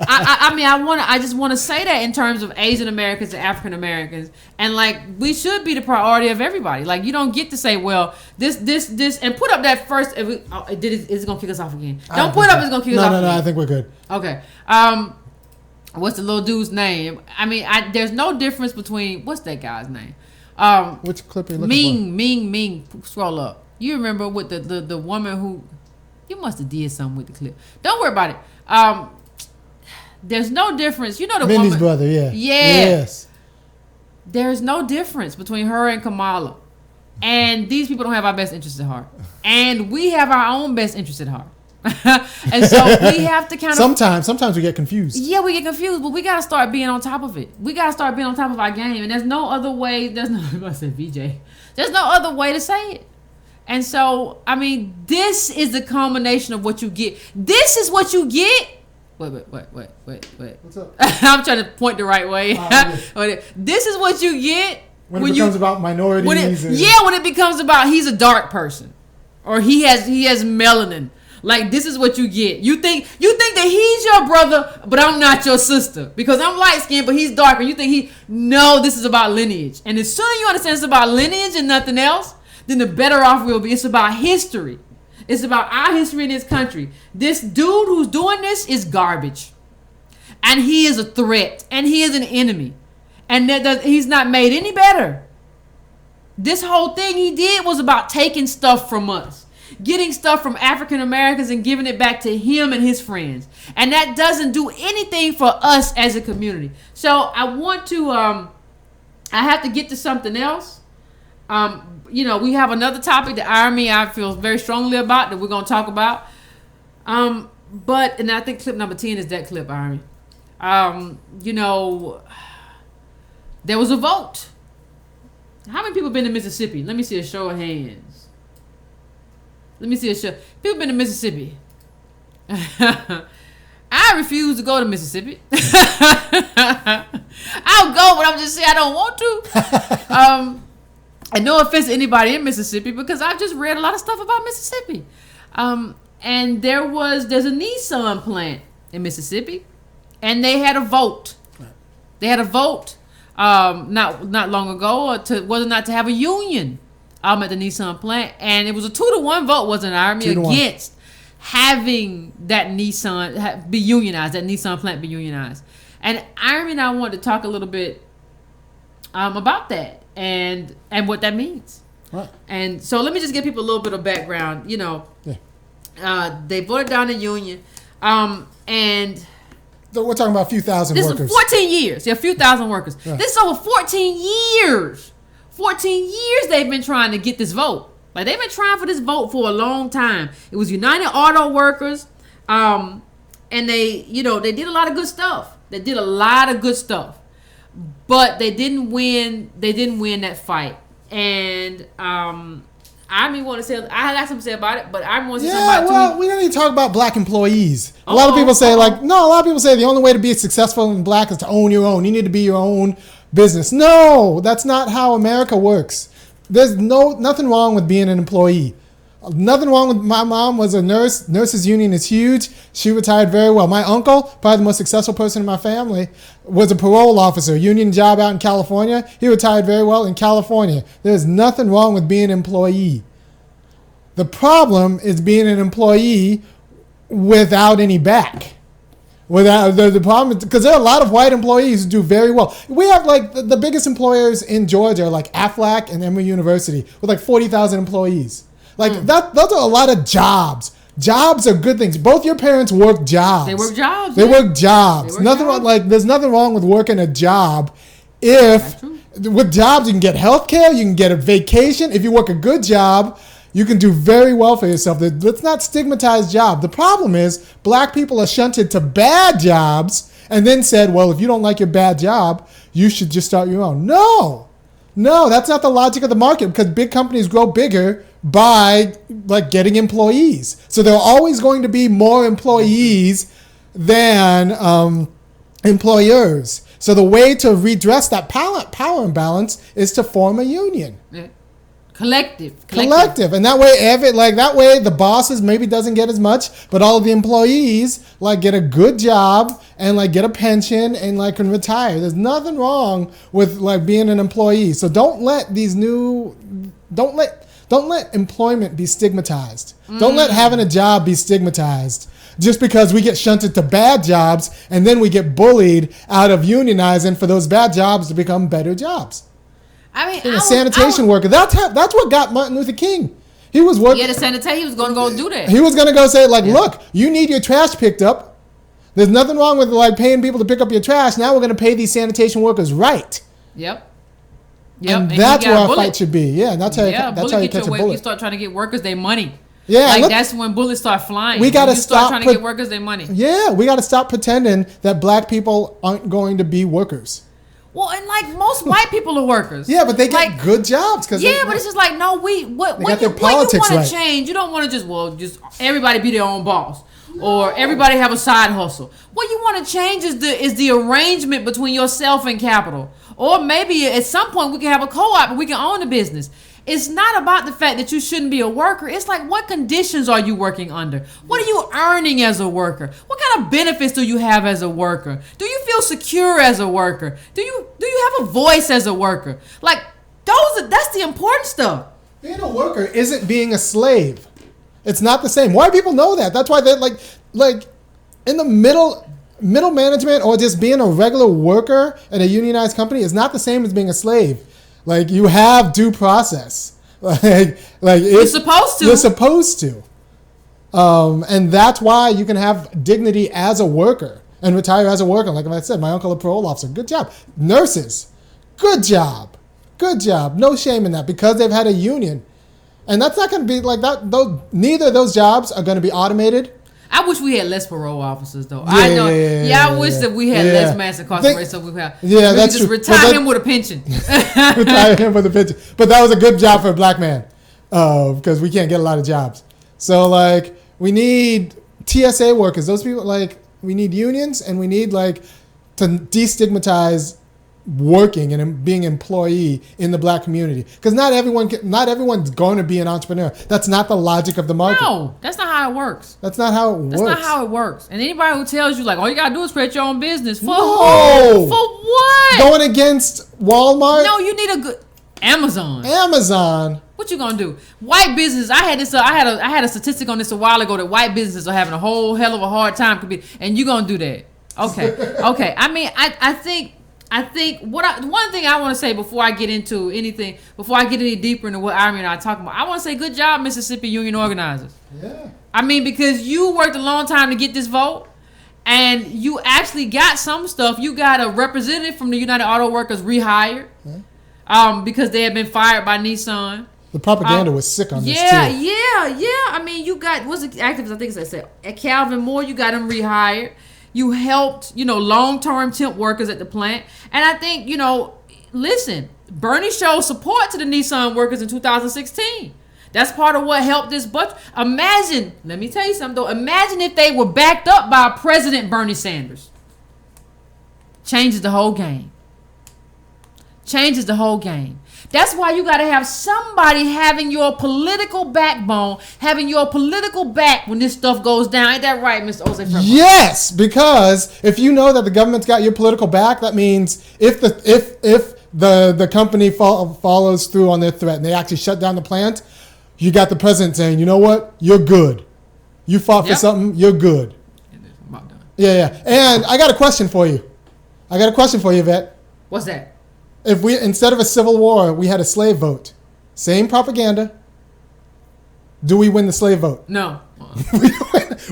I just want to say that in terms of Asian Americans and African Americans, and like we should be the priority of everybody. Like you don't get to say, well, this and put up that first. Is it gonna kick us off again? Don't put up. It's gonna kick us off. No. I think we're good. Okay. what's the little dude's name? I mean, there's no difference between what's that guy's name? Which clip are you looking for? Ming. Scroll up. You remember with the woman who you must have did something with the clip. Don't worry about it. There's no difference. You know the Mindy's woman. brother, yeah. Yes. There's no difference between her and Kamala. And these people don't have our best interests at heart. And we have our own best interests at heart. And so we have to kind of... Sometimes we get confused. Yeah, we get confused, but we got to start being on top of it. We got to start being on top of our game. And there's no other way... I said VJ. There's no other way to say it. And so, I mean, this is the culmination of what you get. This is what you get... Wait. What's up? I'm trying to point the right way. Yeah. This is what you get... When it becomes about minorities. when it becomes about he's a dark person. Or he has melanin. Like, this is what you get. You think that he's your brother, but I'm not your sister. Because I'm light-skinned, but he's darker. You think no, this is about lineage. And as soon as you understand it's about lineage and nothing else, then the better off we'll be. It's about history. It's about our history in this country. This dude who's doing this is garbage. And he is a threat. And he is an enemy. And he's not made any better. This whole thing he did was about taking stuff from us. Getting stuff from African Americans and giving it back to him and his friends. And that doesn't do anything for us as a community. So I want to, I have to get to something else. We have another topic, the Army, I feel very strongly about that we're going to talk about. And I think clip number 10 is that clip, Army. There was a vote. How many people been to Mississippi? Let me see a show of hands. People been to Mississippi. I refuse to go to Mississippi. I'll go, but I'm just saying I don't want to. And no offense to anybody in Mississippi, because I've just read a lot of stuff about Mississippi. And there's a Nissan plant in Mississippi, and they had a vote. They had a vote not long ago to whether or not to have a union at the Nissan plant, and it was a 2-1 vote, wasn't it, Army, against having that Nissan be unionized, that Nissan plant be unionized. And Army and I wanted to talk a little bit about that and what that means. Right. And so let me just give people a little bit of background. They voted down the union, and we're talking about a few thousand workers. This is 14 years. Yeah, a few thousand workers. Yeah. This is over 14 years. 14 years they've been trying to get this vote. Like, they've been trying for this vote for a long time. It was United Auto Workers, and they did a lot of good stuff. But they didn't win. They didn't win that fight. And I want to say I got something to say about it, but I want to say something about it. We don't need to talk about black employees. A lot of people say the only way to be successful in black is to own your own. You need to be your own business. No, that's not how America works. There's nothing wrong with being an employee. Nothing wrong with my mom was a nurse. Nurses union is huge. She retired very well. My uncle, probably the most successful person in my family, was a parole officer, union job out in California. He retired very well in California. There's nothing wrong with being an employee. The problem is being an employee without any back. The problem is because there are a lot of white employees who do very well. We have the biggest employers in Georgia are like Aflac and Emory University with 40,000 employees. Those are a lot of jobs. Jobs are good things. Both your parents work jobs. They work jobs. There's nothing wrong with working a job. With jobs you can get health care, you can get a vacation. If you work a good job, you can do very well for yourself. Let's not stigmatize job. The problem is black people are shunted to bad jobs and then said, well, if you don't like your bad job, you should just start your own. No, that's not the logic of the market, because big companies grow bigger by getting employees. So there are always going to be more employees than employers. So the way to redress that power imbalance is to form a union. Yeah. Collective. And that way the bosses maybe doesn't get as much, but all of the employees get a good job and get a pension and can retire. There's nothing wrong with being an employee. So don't let employment be stigmatized. Don't let having a job be stigmatized. just because we get shunted to bad jobs and then we get bullied out of unionizing for those bad jobs to become better jobs. I mean, a sanitation worker. That's what got Martin Luther King. He was working. Yeah, the sanitation. He was going to go do that. He was going to go say, like, look, you need your trash picked up. There's nothing wrong with like paying people to pick up your trash. Now we're going to pay these sanitation workers right. Yep. And that's where our fight should be. Yeah, that's how you catch a bullet. You start trying to get workers their money. Yeah, like that's when bullets start flying. We got to start trying to get workers their money. Yeah, we got to stop pretending that black people aren't going to be workers. Well, and like most white people are workers. Yeah, but they get good jobs but it's just like no, what you want to change? You don't want to just everybody be their own boss or everybody have a side hustle. What you want to change is the arrangement between yourself and capital, or maybe at some point we can have a co-op and we can own the business. It's not about the fact that you shouldn't be a worker. It's like, what conditions are you working under? What are you earning as a worker? What kind of benefits do you have as a worker? Do you feel secure as a worker? Do you have a voice as a worker? Like, that's the important stuff. Being a worker isn't being a slave. It's not the same. White people know that. That's why they're like in the middle management or just being a regular worker at a unionized company is not the same as being a slave. Like, you have due process. Like you're supposed to. You're supposed to. And that's why you can have dignity as a worker and retire as a worker. Like I said, my uncle, a parole officer, good job. Nurses, good job. Good job. No shame in that because they've had a union. And that's not going to be like that. Neither of those jobs are going to be automated. I wish we had less parole officers, though. I wish that we had less mass incarceration. So we have. Yeah, that's just true. Retire him with a pension. Retire him with a pension. But that was a good job for a black man, because we can't get a lot of jobs. So like, we need TSA workers. Those people, like, we need unions, and we need like to destigmatize working and being an employee in the black community, because not everyone's going to be an entrepreneur. That's not the logic of the market. No, that's not how it works. That's not how it works. That's not how it works. And anybody who tells you like all you gotta do is create your own business for what? Going against Walmart? No, you need a good Amazon. What you gonna do? White business. I had a statistic on this a while ago that white businesses are having a whole hell of a hard time, and you gonna do that? Okay. I mean, I think one thing I want to say before I get into anything, before I get any deeper into what Irene and I are talking about, I want to say good job, Mississippi union organizers. Yeah. I mean, because you worked a long time to get this vote, and you actually got some stuff. You got a representative from the United Auto Workers rehired, because they had been fired by Nissan. The propaganda was sick on this too. Yeah. I mean, you got what's the activists? I think it's said at Calvin Moore. You got him rehired. You helped, long-term temp workers at the plant. And I think, listen, Bernie showed support to the Nissan workers in 2016. That's part of what helped this budget. Imagine, let me tell you something though. Imagine if they were backed up by President Bernie Sanders. Changes the whole game. That's why you got to have somebody having your political backbone, having your political back when this stuff goes down. Ain't that right, Mr. Jose? Yes, because if you know that the government's got your political back, that means if the company follows through on their threat and they actually shut down the plant, you got the president saying, you know what, you're good. You fought for something, you're good. About done. Yeah. And I got a question for you. Yvette. What's that? If we, instead of a civil war, we had a slave vote, same propaganda, do we win the slave vote? No.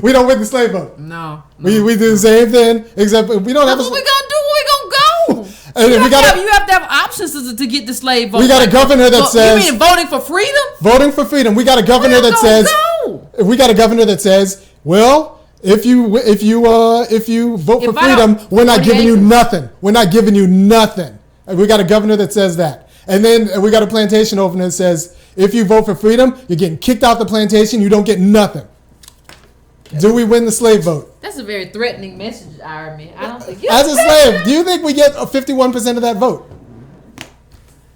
We don't win the slave vote. No. We do the same thing, except we don't have. What we gonna do? Where we gonna go? And you have to have options to get the slave vote. We got a governor that says. You mean voting for freedom? Voting for freedom. We got a governor that says. We got a governor that says, well, if you vote for freedom, we're not giving you nothing. We're not giving you nothing. We got a governor that says that. And then we got a plantation owner that says, if you vote for freedom, you're getting kicked off the plantation, you don't get nothing. Do we win the slave vote? That's a very threatening message, Irene. I don't think as a slave, do you think we get 51% of that vote?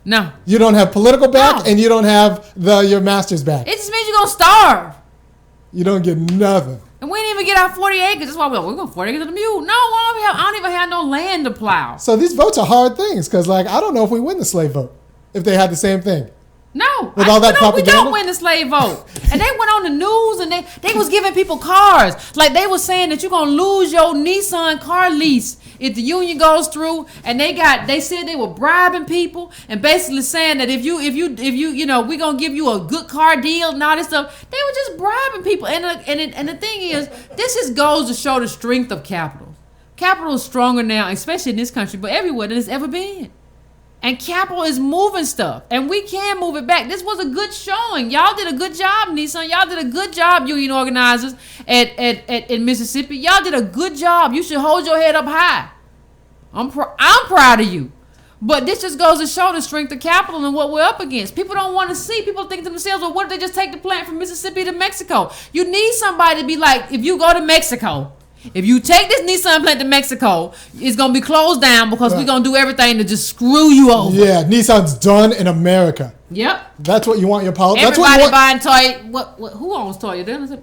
No. You don't have political back, and you don't have your master's back. It just means you're going to starve. You don't get nothing. And we didn't even get our 40 acres. That's why we're going 40 acres of the mule. No, I don't even have no land to plow. So these votes are hard things because, I don't know if we win the slave vote if they had the same thing. No, With all that we propaganda? don't win the slave vote. And they went on the news and they was giving people cars. Like they were saying that you're gonna lose your Nissan car lease if the union goes through. And they said they were bribing people and basically saying that if you we're gonna give you a good car deal and all this stuff. They were just bribing people. And the thing is, this just goes to show the strength of capital. Capital is stronger now, especially in this country, but everywhere than it's ever been. And capital is moving stuff, and we can move it back. This was a good showing. Y'all did a good job, Nissan. Y'all did a good job, union organizers in Mississippi. Y'all did a good job. You should hold your head up high. I'm proud of you. But this just goes to show the strength of capital and what we're up against. People don't want to see. People think to themselves, well, what if they just take the plant from Mississippi to Mexico? You need somebody to be like, if you go to Mexico, if you take this Nissan plant to Mexico, it's going to be closed down because we're going to do everything to just screw you over. Yeah, Nissan's done in America. Yep. That's what you want your policy. Everybody buying Toyota. What? Who owns Toyota?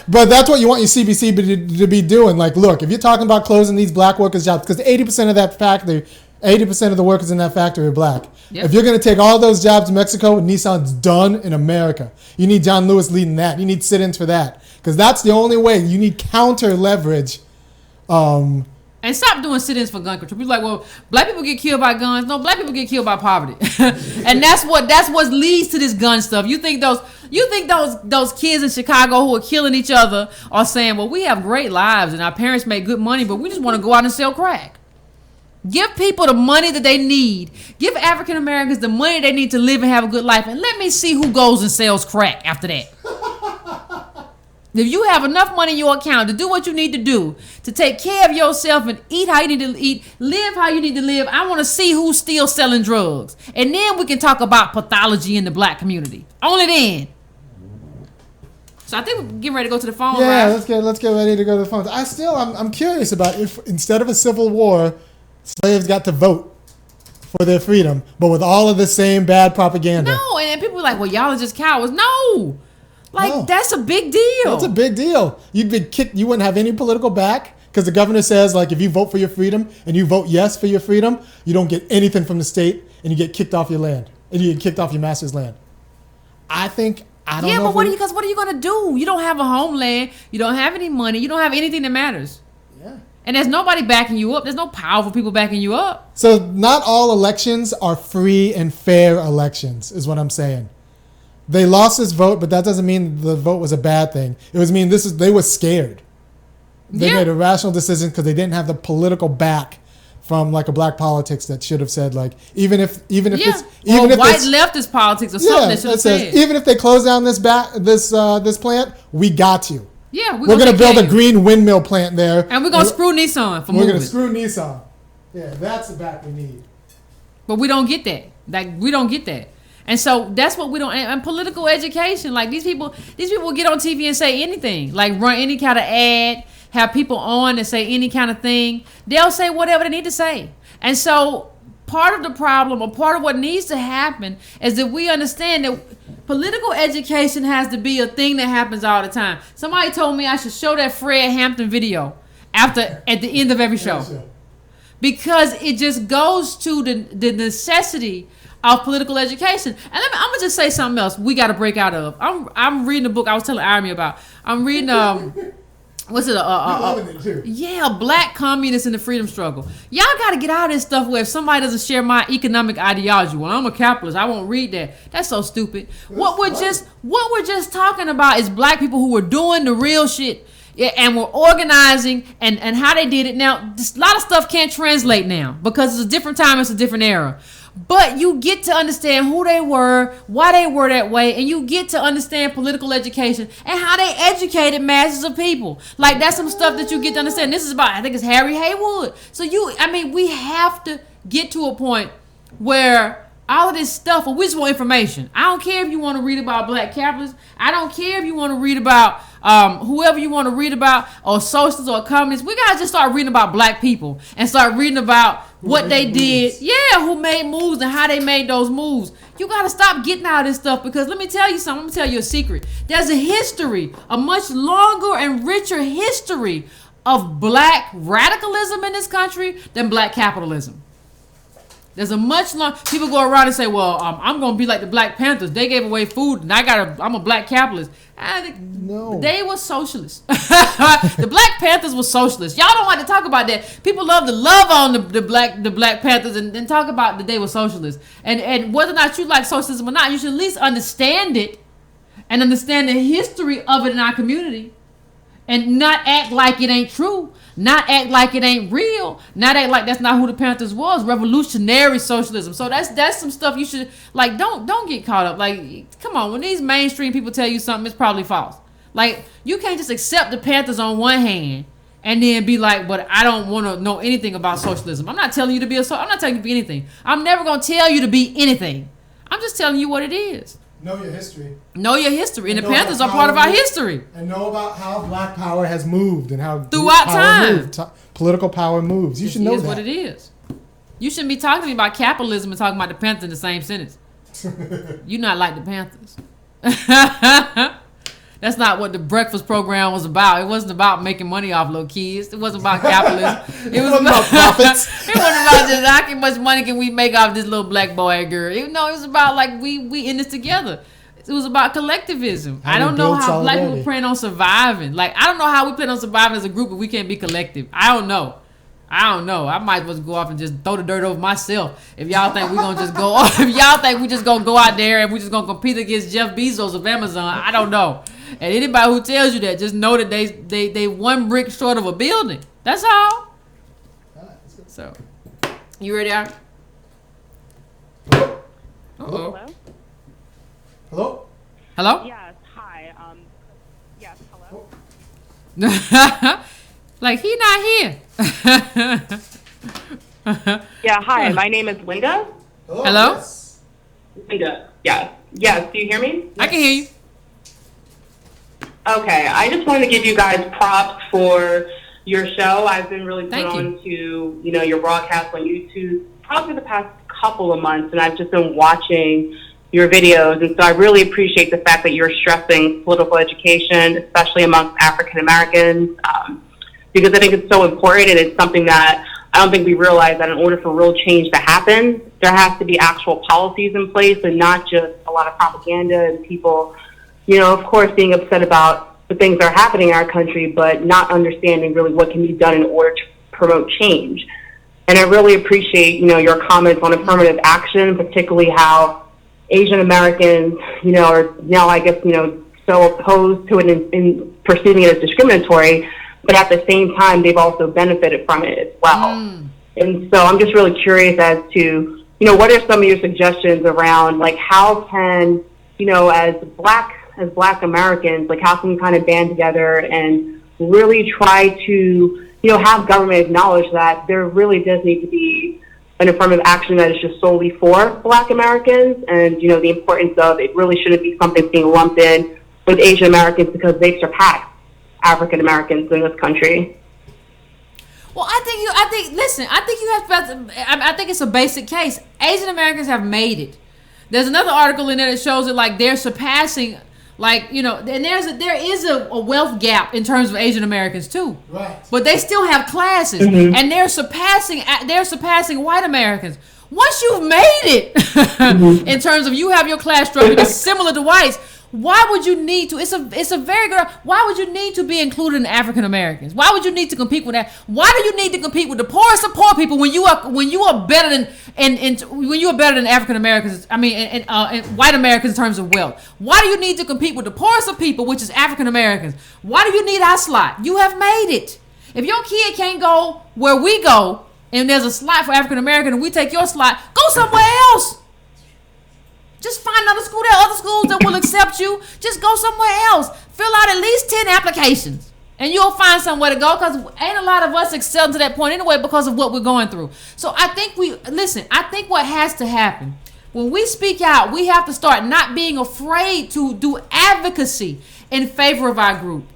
But that's what you want your CBC to be doing. Like, look, if you're talking about closing these black workers' jobs, because 80% of that factory, 80% of the workers in that factory are black. Yep. If you're going to take all those jobs to Mexico, Nissan's done in America. You need John Lewis leading that. You need sit-ins for that. Because that's the only way. You need counter leverage. And stop doing sit-ins for gun control. People are like, well, black people get killed by guns. No, black people get killed by poverty. And that's what leads to this gun stuff. You think those kids in Chicago who are killing each other are saying, well, we have great lives and our parents make good money, but we just want to go out and sell crack. Give people the money that they need. Give African Americans the money they need to live and have a good life. And let me see who goes and sells crack after that. If you have enough money in your account to do what you need to do, to take care of yourself and eat how you need to eat, live how you need to live, I want to see who's still selling drugs. And then we can talk about pathology in the black community. Only then. So I think we're getting ready to go to the phone. Yeah, right? let's get ready to go to the phone. I'm curious about if instead of a civil war, slaves got to vote for their freedom, but with all of the same bad propaganda. No, and people are like, well, y'all are just cowards. No. That's a big deal. That's a big deal. You'd be kicked. You wouldn't have any political back because the governor says, like, if you vote for your freedom and you vote yes for your freedom, you don't get anything from the state and you get kicked off your land and you get kicked off your master's land. I don't know. Yeah, but what are you going to do? You don't have a homeland. You don't have any money. You don't have anything that matters. Yeah. And there's nobody backing you up. There's no powerful people backing you up. So not all elections are free and fair elections, is what I'm saying. They lost this vote, but that doesn't mean the vote was a bad thing. It was mean they were scared. They made a rational decision because they didn't have the political back from like a black politics that should have said like even if white leftist politics or something that should have said even if they close down this plant, we got you. Yeah, we're gonna build a green windmill plant there, and we're gonna screw Nissan for moving. We're gonna screw Nissan. Yeah, that's the back we need. But we don't get that. Like we don't get that. And so that's what we don't. And political education, like these people get on TV and say anything, like run any kind of ad, have people on and say any kind of thing. They'll say whatever they need to say. And so part of the problem or part of what needs to happen is that we understand that political education has to be a thing that happens all the time. Somebody told me I should show that Fred Hampton video at the end of every show. Because it just goes to the necessity of political education. And I'm gonna just say something else we got to break out of. I'm reading a book I was telling Army about. I'm reading what's it? A black communist in the freedom struggle. Y'all got to get out of this stuff where if somebody doesn't share my economic ideology, well, I'm a capitalist, I won't read that. That's so stupid. What we're just talking about is black people who were doing the real shit. Yeah, and we're organizing and how they did it. Now, a lot of stuff can't translate now because it's a different time, it's a different era. But you get to understand who they were, why they were that way, and you get to understand political education and how they educated masses of people. Like, that's some stuff that you get to understand. This is about, I think it's Harry Haywood. So we have to get to a point where all of this stuff, we just want information. I don't care if you want to read about black capitalists. I don't care if you want to read about whoever you want to read about, or socialists or communists. We got to just start reading about black people and start reading about what they did. Yeah, who made moves and how they made those moves. You got to stop getting out of this stuff because let me tell you something. I'm going to tell you a secret. There's a history, a much longer and richer history of black radicalism in this country than black capitalism. There's a much long. People go around and say, "Well, I'm gonna be like the Black Panthers. They gave away food, and I'm a black capitalist." No, they were socialists. The Black Panthers were socialists. Y'all don't like to talk about that. People love to love on the Black Panthers and talk about that they were socialists. And whether or not you like socialism or not, you should at least understand it and understand the history of it in our community, and not act like it ain't true. Not act like it ain't real. Not act like that's not who the Panthers was. Revolutionary socialism. So that's some stuff you should like. Don't get caught up. Like, come on. When these mainstream people tell you something, it's probably false. Like, you can't just accept the Panthers on one hand and then be like, but I don't want to know anything about socialism. I'm not telling you to be I'm not telling you to be anything. I'm never gonna tell you to be anything. I'm just telling you what it is. Know your history. Know your history. And the Panthers are part of our history. And know about how black power has moved and how throughout time political power moves. You should know that. It is what it is. You shouldn't be talking to me about capitalism and talking about the Panthers in the same sentence. You're not like the Panthers. That's not what the breakfast program was about. It wasn't about making money off little kids. It wasn't about capitalism. It wasn't about profits. It wasn't about just how much money can we make off this little black boy and girl. It was about like we in this together. It was about collectivism. I don't know how black people plan on surviving. Like, I don't know how we plan on surviving as a group if we can't be collective. I don't know. I might as well go off and just throw the dirt over myself. If y'all think we're gonna just go off, if y'all think we just gonna go out there and we just gonna compete against Jeff Bezos of Amazon, I don't know. And anybody who tells you that, just know that they one brick short of a building. That's all. So, you ready, Aaron? Hello? Hello? Hello? Yes, hi. Yes, hello? Like, he not here. Yeah, hi. My name is Linda. Hello? Yes. Linda. Yes. Yes, do you hear me? I can hear you. Okay, I just wanted to give you guys props for your show. I've been really put on to, your broadcast on YouTube probably the past couple of months, and I've just been watching your videos, and so I really appreciate the fact that you're stressing political education, especially amongst African Americans, because I think it's so important, and it's something that I don't think we realize that in order for real change to happen, there has to be actual policies in place and not just a lot of propaganda and people, of course, being upset about the things that are happening in our country, but not understanding really what can be done in order to promote change. And I really appreciate, your comments on affirmative action, particularly how Asian Americans, are now, I guess, so opposed to it in perceiving it as discriminatory, but at the same time, they've also benefited from it as well. And so I'm just really curious as to, what are some of your suggestions around, like, how can, as Black Americans, like, how can we kind of band together and really try to, have government acknowledge that there really does need to be an affirmative action that is just solely for Black Americans, and, the importance of it really shouldn't be something being lumped in with Asian Americans because they've surpassed African Americans in this country. Well, I think it's a basic case. Asian Americans have made it. There's another article in there that shows it like they're surpassing, and there is a wealth gap in terms of Asian Americans too. Right. But they still have classes, and they're surpassing white Americans. Once you've made it, in terms of you have your class structure that's similar to whites, why would you need to? Why would you need to be included in African Americans? Why would you need to compete with that? Why do you need to compete with the poorest of poor people when you are better than African Americans? I mean, and white Americans in terms of wealth. Why do you need to compete with the poorest of people, which is African Americans? Why do you need our slot? You have made it. If your kid can't go where we go, and there's a slot for African American, and we take your slot, go somewhere else. Just find another school. There are other schools that will accept you. Just go somewhere else. Fill out at least 10 applications. And you'll find somewhere to go, because ain't a lot of us excel to that point anyway because of what we're going through. So I think I think what has to happen, when we speak out, we have to start not being afraid to do advocacy in favor of our group.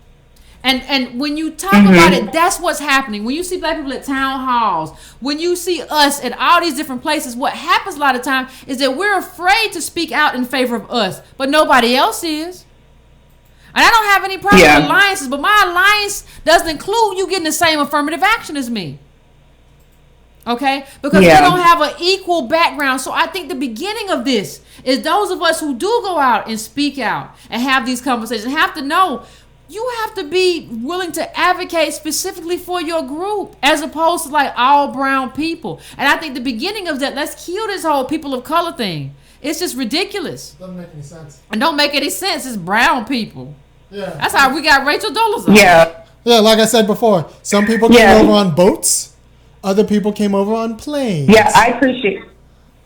And when you talk about it, that's what's happening. When you see Black people at town halls, when you see us at all these different places, what happens a lot of time is that we're afraid to speak out in favor of us, but nobody else is. And I don't have any problem with alliances, but my alliance doesn't include you getting the same affirmative action as me. Okay? Because we don't have an equal background. So I think the beginning of this is those of us who do go out and speak out and have these conversations have to know you have to be willing to advocate specifically for your group as opposed to like all brown people. And I think the beginning of that, let's kill this whole people of color thing. It's just ridiculous. Doesn't make any sense. And don't make any sense. It's brown people. Yeah. That's how we got Rachel Dolezal. Yeah. Yeah, like I said before, some people came over on boats, other people came over on planes. Yeah, I appreciate.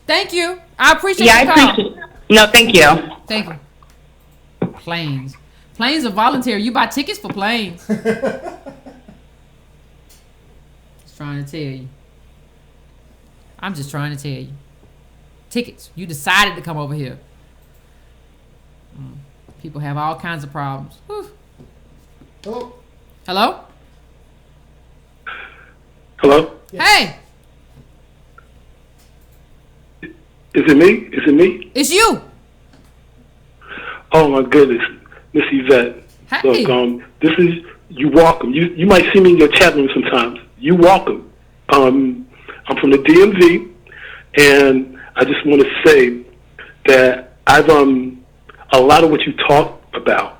Thank you. I appreciate Yeah, your I call. appreciate. No, thank you. Thank you. Planes. Planes are voluntary. You buy tickets for planes. Just trying to tell you. I'm just trying to tell you. Tickets. You decided to come over here. People have all kinds of problems. Whew. Hello? Hello? Hello? Hey, Is it me? Is it me? it's you. Oh my goodness, Miss Yvette. Hey. Look, this is you welcome. You might see me in your chat room sometimes. You welcome. I'm from the DMV, and I just want to say that I've a lot of what you talk about,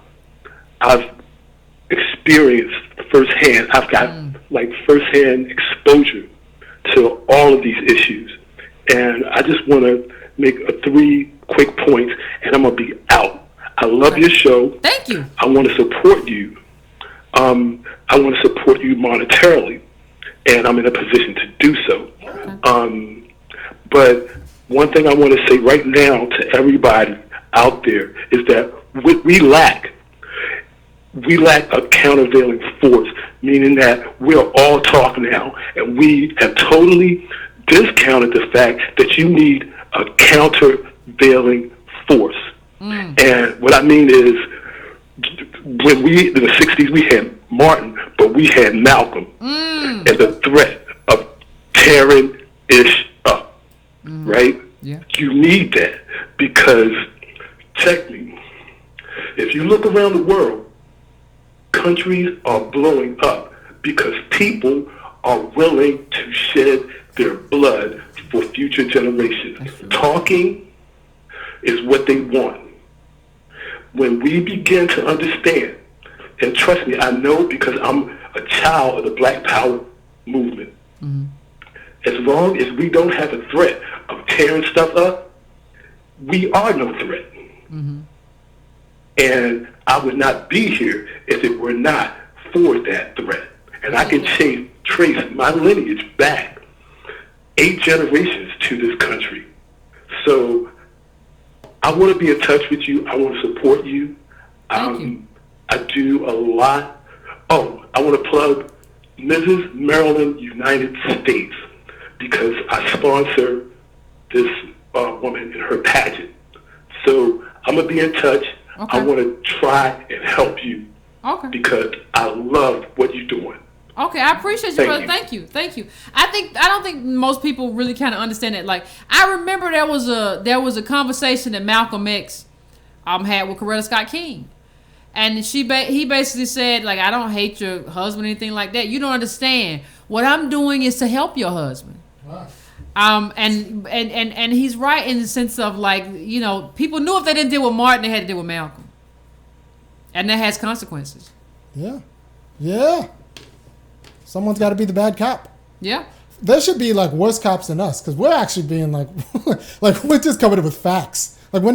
I've experienced firsthand. I've got like firsthand exposure to all of these issues, and I just want to make 3 quick points, and I'm gonna be out. I love your show. Thank you. I want to support you. I want to support you monetarily, and I'm in a position to do so. But one thing I want to say right now to everybody out there is that we lack a countervailing force, meaning that we're all talk now, and we have totally discounted the fact that you need a countervailing force. And what I mean is, when in the 60s, we had Martin, but we had Malcolm, and the threat of tearing ish up, right? Yeah. You need that because, check me, if you look around the world, countries are blowing up because people are willing to shed their blood for future generations. Talking is what they want. When we begin to understand, and trust me, I know because I'm a child of the Black Power movement. As long as we don't have a threat of tearing stuff up, we are no threat. And I would not be here if it were not for that threat. And I can trace my lineage back 8 generations to this country. So I want to be in touch with you. I want to support you. Thank you. I do a lot. Oh, I want to plug Mrs. Maryland United States because I sponsor this woman in her pageant. So I'm going to be in touch. Okay. I want to try and help you because I love what you're doing. Okay, I appreciate you, brother. Thank you. I don't think most people really kind of understand it. Like, I remember there was a conversation that Malcolm X had with Coretta Scott King, and he basically said, like, I don't hate your husband or anything like that. You don't understand. What I'm doing is to help your husband. Wow. And he's right in the sense of, like, you know, people knew if they didn't deal with Martin, they had to deal with Malcolm, and that has consequences. Yeah. Someone's got to be the bad cop. Yeah. There should be like worse cops than us because we're actually being like, like we're just coming up with facts. Like we're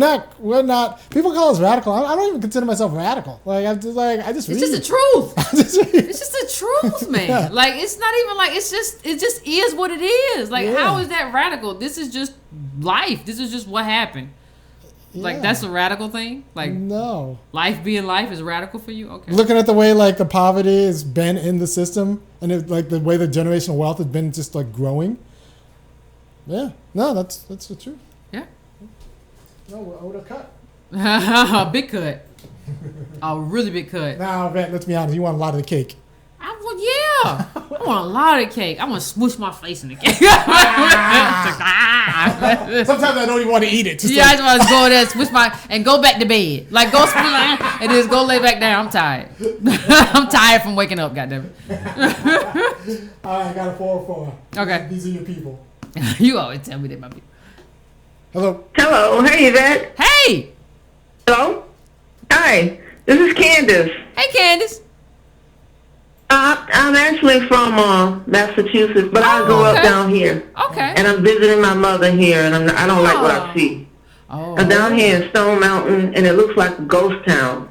not. People call us radical. I don't even consider myself radical. Like I just read. It's just the truth. It's just the truth, man. Yeah. Like it's not even like it just is what it is. Like how is that radical? This is just life. This is just what happened. Like that's a radical thing? Like no. Life being life is radical for you? Okay. Looking at the way like the poverty has been in the system and like the way the generational wealth has been just like growing. Yeah. No, that's the truth. Yeah. No, I would have cut. A big cut. A really big cut. Now, Yvette, let's be honest. You want a lot of the cake. I want want a lot of cake. I want to smoosh my face in the cake. Sometimes I don't even want to eat it. Yeah, I just want to go there, smoosh and go back to bed. Like go and just go lay back down. I'm tired. I'm tired from waking up. Goddamn it. All right, I got a 404. Okay. These are your people. You always tell me that, my people. Hello. Hello. Hey, Yvette. Hey. Hello. Hi. This is Candace. Hey, Candace. I'm actually from Massachusetts, but I grew up down here. Okay. And I'm visiting my mother here, and I don't like what I see. Oh. I'm down here in Stone Mountain, and it looks like a ghost town.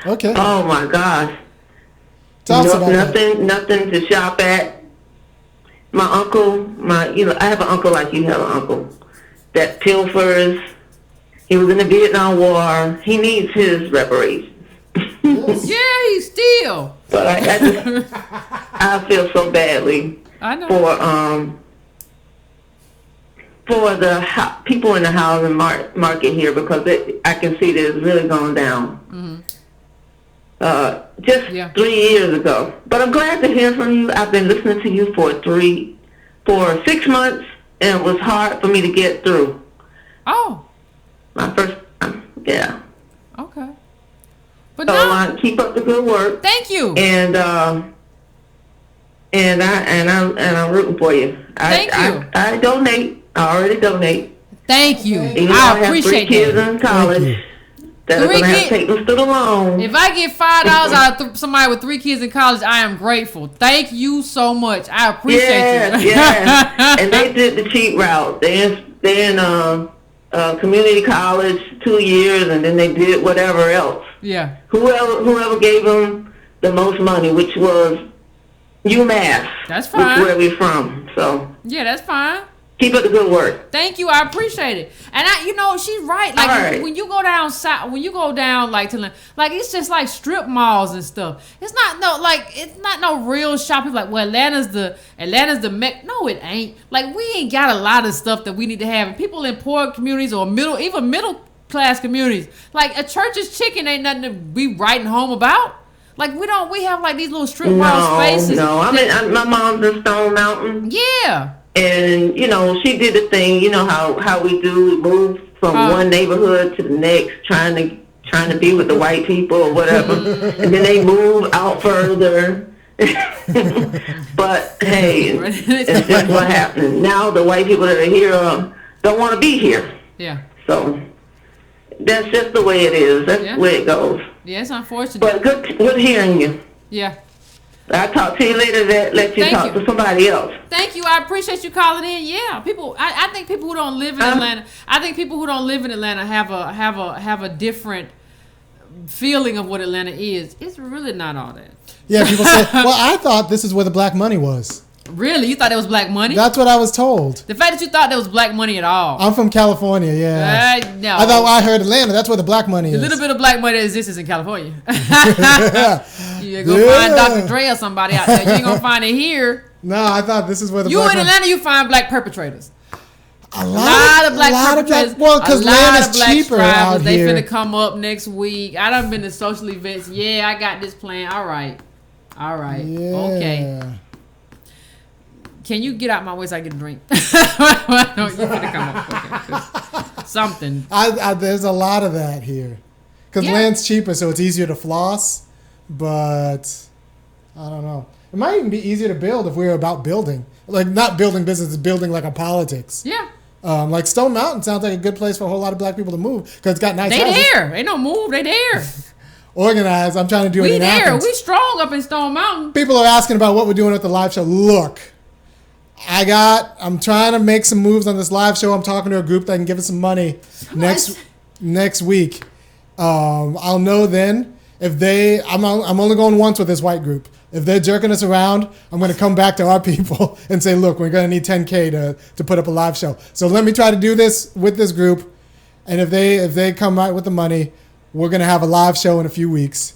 Okay. Oh my gosh. Tell us about that. Nothing to shop at. My uncle, I have an uncle like you have an uncle that pilfers. He was in the Vietnam War. He needs his reparations. Yeah, he's still. But I feel so badly for the people in the housing market here, because I can see that it's really gone down. Mm-hmm. 3 years ago. But I'm glad to hear from you. I've been listening to you for 6 months, and it was hard for me to get through. Oh. My first, yeah. Okay. But so keep up the good work. Thank you. And I'm rooting for you. Thank you. I donate. I already donate. Thank you. Even I appreciate have 3 kids in college that are going to have to take them through the loan. If I get $5 out of somebody with 3 kids in college, I am grateful. Thank you so much. I appreciate you. Yeah. And they did the cheap route. They in community college 2 years, and then they did whatever else. Yeah. Whoever gave them the most money, which was UMass. That's fine. Which where we from. So. Yeah, that's fine. Keep up the good work. Thank you. I appreciate it. And she's right. Like when you go down south, when you go down like to it's just like strip malls and stuff. It's not no real shopping. Like, well, Atlanta's the no, it ain't. Like, we ain't got a lot of stuff that we need to have. And people in poor communities or middle class communities, like a Church's Chicken ain't nothing to be writing home about. Like we have like these little strip mall spaces. No, my mom's in Stone Mountain. Yeah. And, she did the thing, how we do. We move from one neighborhood to the next, trying to be with the white people or whatever. And then they move out further. But, hey, it's just what happened. Now the white people that are here don't want to be here. Yeah. So that's just the way it is. That's the way it goes. Yeah, it's unfortunate. But good hearing you. Yeah. I'll talk to you later. Let you talk to somebody else. Thank you. I appreciate you calling in. Yeah, people. I think people who don't live in Atlanta. I think people who don't live in Atlanta have a different feeling of what Atlanta is. It's really not all that. Yeah, people say, well, I thought this is where the black money was. Really? You thought it was black money? That's what I was told. The fact that you thought there was black money at all. I'm from California, yeah. No. I thought I heard Atlanta. That's where the black money is. A little bit of black money exists in California. You go find Dr. Dre or somebody out there. You ain't going to find it here. No, I thought this is where the black money. You in Atlanta, you find black perpetrators. A lot of black perpetrators. Well, because land is cheaper out here. They finna come up next week. I done been to social events. Yeah, I got this plan. All right. Yeah. Okay. Can you get out my way so I get a drink? You finna come up. Okay. Something. There's a lot of that here. Because land's cheaper, so it's easier to floss. But I don't know. It might even be easier to build if we were about building. Like, not building business, building like a politics. Yeah. Like Stone Mountain sounds like a good place for a whole lot of black people to move because it's got nice houses. They there. They don't move. They there. Organized. I'm trying to do it in Athens. We strong up in Stone Mountain. People are asking about what we're doing at the live show. Look. I'm trying to make some moves on this live show. I'm talking to a group that can give us some money next week. I'll know then if I'm only going once with this white group. If they're jerking us around, I'm going to come back to our people and say, look, we're going to need $10K to put up a live show. So let me try to do this with this group. And if they come right with the money, we're going to have a live show in a few weeks.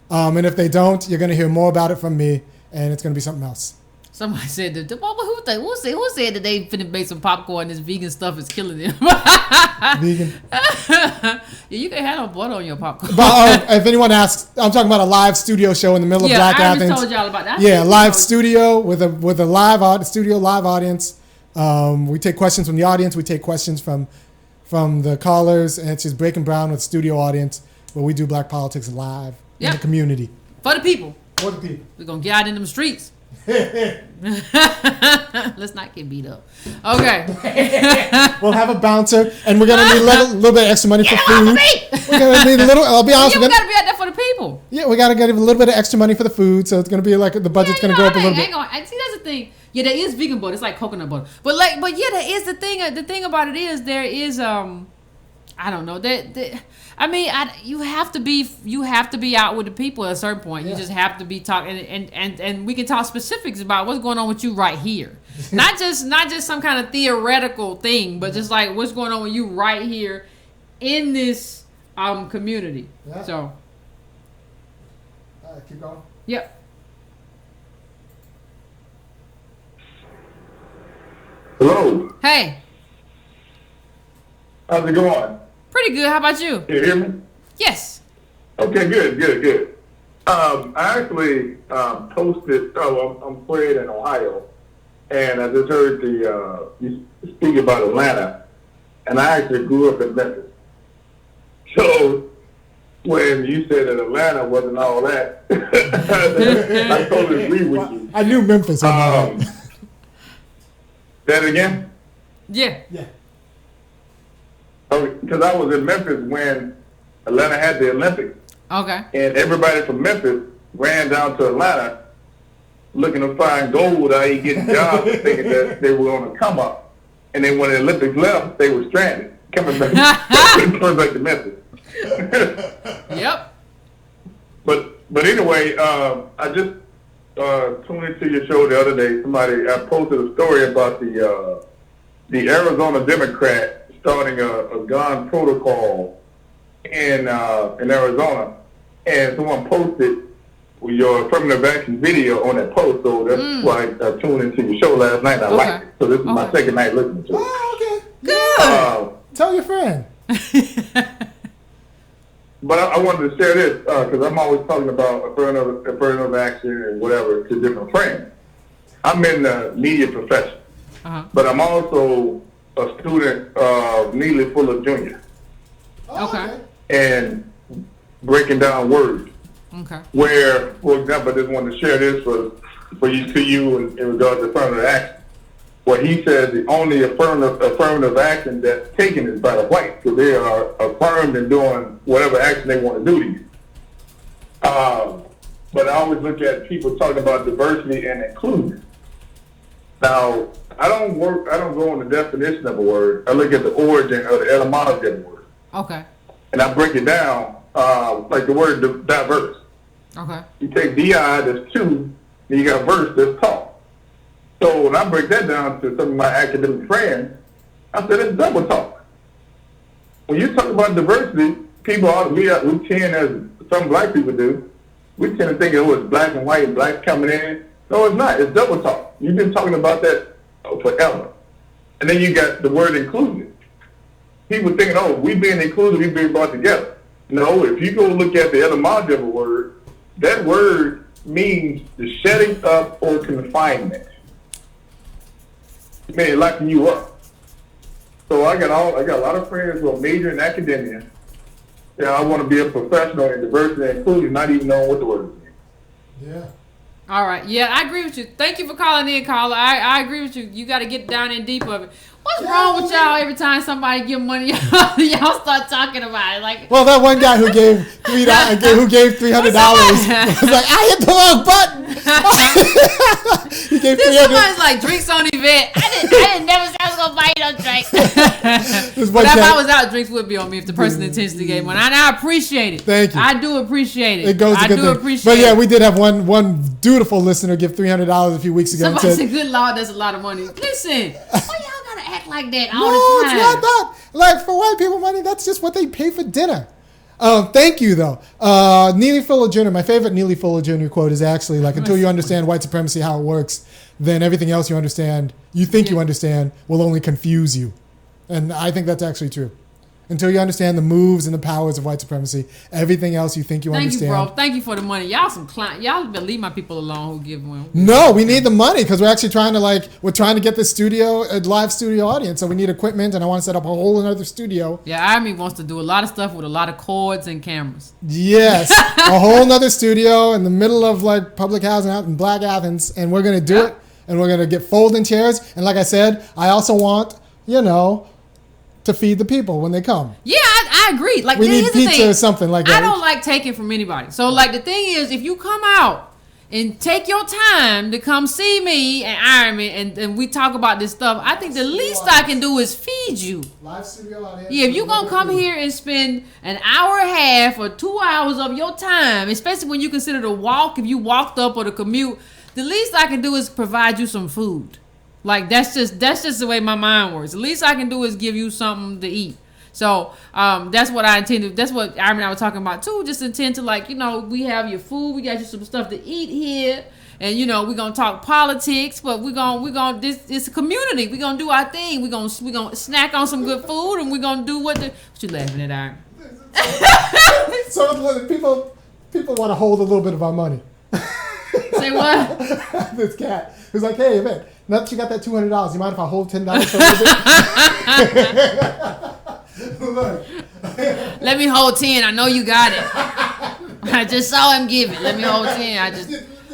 And if they don't, you're going to hear more about it from me, and it's going to be something else. Somebody said that. Who said that they finna make some popcorn? This vegan stuff is killing them. Vegan. Yeah, you can have no butter on your popcorn. But if anyone asks, I'm talking about a live studio show in the middle of Black Athens. Yeah, I just told y'all about that. Yeah, live studio with a live audience. We take questions from the audience. We take questions from the callers, and it's just Breaking Brown with studio audience where we do black politics live in the community. For the people. For the people. We're going to get out in them streets. Let's not get beat up. Okay. We'll have a bouncer, and we're going to need a little bit of extra money for food. We're going to need a little, I'll be honest. Yeah, we got to be out there for the people. Yeah, we got to get a little bit of extra money for the food, so it's going to be like the budget's going to go up a little bit. See, that's the thing. Yeah, there is vegan butter. It's like coconut butter. But yeah, there is the thing. The thing about it is there is I don't know. You have to be out with the people at a certain point. Yeah. You just have to be talking, and we can talk specifics about what's going on with you right here. not just some kind of theoretical thing, but just like what's going on with you right here in this community. Yeah. So. Keep going. Yep. Hello. Hey. How's it going? Pretty good. How about you? Can you hear me? Yes. Okay, good. I actually posted. I'm playing in Ohio, and I just heard you speak about Atlanta, and I actually grew up in Memphis. So when you said that Atlanta wasn't all that, I totally agree with you. I knew Memphis. That again? Yeah. Because I was in Memphis when Atlanta had the Olympics. Okay. And everybody from Memphis ran down to Atlanta looking to find gold, i.e. getting jobs, thinking that they were on a come up. And then when the Olympics left, they were stranded, coming back to Memphis. Yep. But anyway, I just tuned into your show the other day. I posted a story about the Arizona Democrat starting a gun protocol in Arizona, and someone posted your affirmative action video on that post. So that's why I tuned into your show last night. And I liked it. So this is my second night listening to it. Oh, okay. Good. Tell your friend. But I wanted to share this because I'm always talking about affirmative action and whatever to different friends. I'm in the media profession, but I'm also a student of Neely Fuller Jr. Okay. And breaking down words. Okay. Where, for example, I just wanted to share this for you in regards to affirmative action. Where he says the only affirmative action that's taken is by the whites, because they are affirmed in doing whatever action they want to do to you. But I always look at people talking about diversity and inclusion. Now, I don't go on the definition of a word. I look at the origin or the etymology of the word. Okay. And I break it down like the word diverse. Okay. You take DI, that's two, and you got verse, that's talk. So when I break that down to some of my academic friends, I said it's double talk. When you talk about diversity, we tend, as some black people do, we tend to think it was black and white, blacks coming in. No, it's not. It's double talk. You've been talking about that forever. And then you got the word inclusion. People thinking, we being included, we being brought together. No, if you go look at the etymology of a word, that word means the shutting up or confinement. It means locking you up. So I got a lot of friends who are major in academia. Yeah, I want to be a professional in diversity and inclusion, not even knowing what the word is. Yeah. All right. Yeah, I agree with you. Thank you for calling in, caller. I agree with you. You got to get down in deep of it. What's wrong with y'all every time somebody give money, y'all start talking about it? Like, well, that one guy who gave $300 was like, I hit the wrong button. He gave $300. Somebody's like, drinks on Yvette. I didn't never say I was gonna buy you no drinks. But if I was out, drinks would be on me if the person intentionally gave one. And I appreciate it. Thank you. I do appreciate it. It goes. I do appreciate it. But yeah, we did have one dutiful listener give $300 a few weeks ago. Somebody said, "Good Lord, that's a lot of money." Listen, why y'all gotta act like that all the time? No, it's not that. Like, for white people, money, that's just what they pay for dinner. Thank you, though. Neely Fuller Jr., my favorite Neely Fuller Jr. quote is actually like, until you understand white supremacy, how it works, then everything else you understand, you understand, will only confuse you. And I think that's actually true. Until you understand the moves and the powers of white supremacy, everything else you think you understand. Thank you, bro. Thank you for the money. Y'all some client. Y'all better leave my people alone who give them. No, we need the money because we're actually trying to get this studio, a live studio audience. So we need equipment, and I want to set up a whole another studio. Yeah, Army wants to do a lot of stuff with a lot of cords and cameras. Yes, a whole nother studio in the middle of like public housing out in Black Athens, and we're gonna do it, and we're gonna get folding chairs. And like I said, I also want, to feed the people when they come. Yeah, I agree. Like, we need pizza or something like that. I don't like taking from anybody. So, like, the thing is, if you come out and take your time to come see me and Iron Man and we talk about this stuff, I think the least I can do is feed you. Live studio out here. Yeah, if you're going to come here and spend an hour and a half or 2 hours of your time, especially when you consider the walk, if you walked up or the commute, the least I can do is provide you some food. Like, that's just the way my mind works. The least I can do is give you something to eat. So that's what I intend to. That's what Iron and I were talking about too. Just intend to, like, we have your food. We got you some stuff to eat here, and we're gonna talk politics. But we're gonna this it's a community. We're gonna do our thing. We're gonna snack on some good food, and we're gonna do what you laughing at, Iron? So people want to hold a little bit of our money. Say what? This cat who's like, hey, man, now that you got that $200, you mind if I hold $10 for a little bit? Let me hold 10. I know you got it. I just saw him give it. Let me hold 10.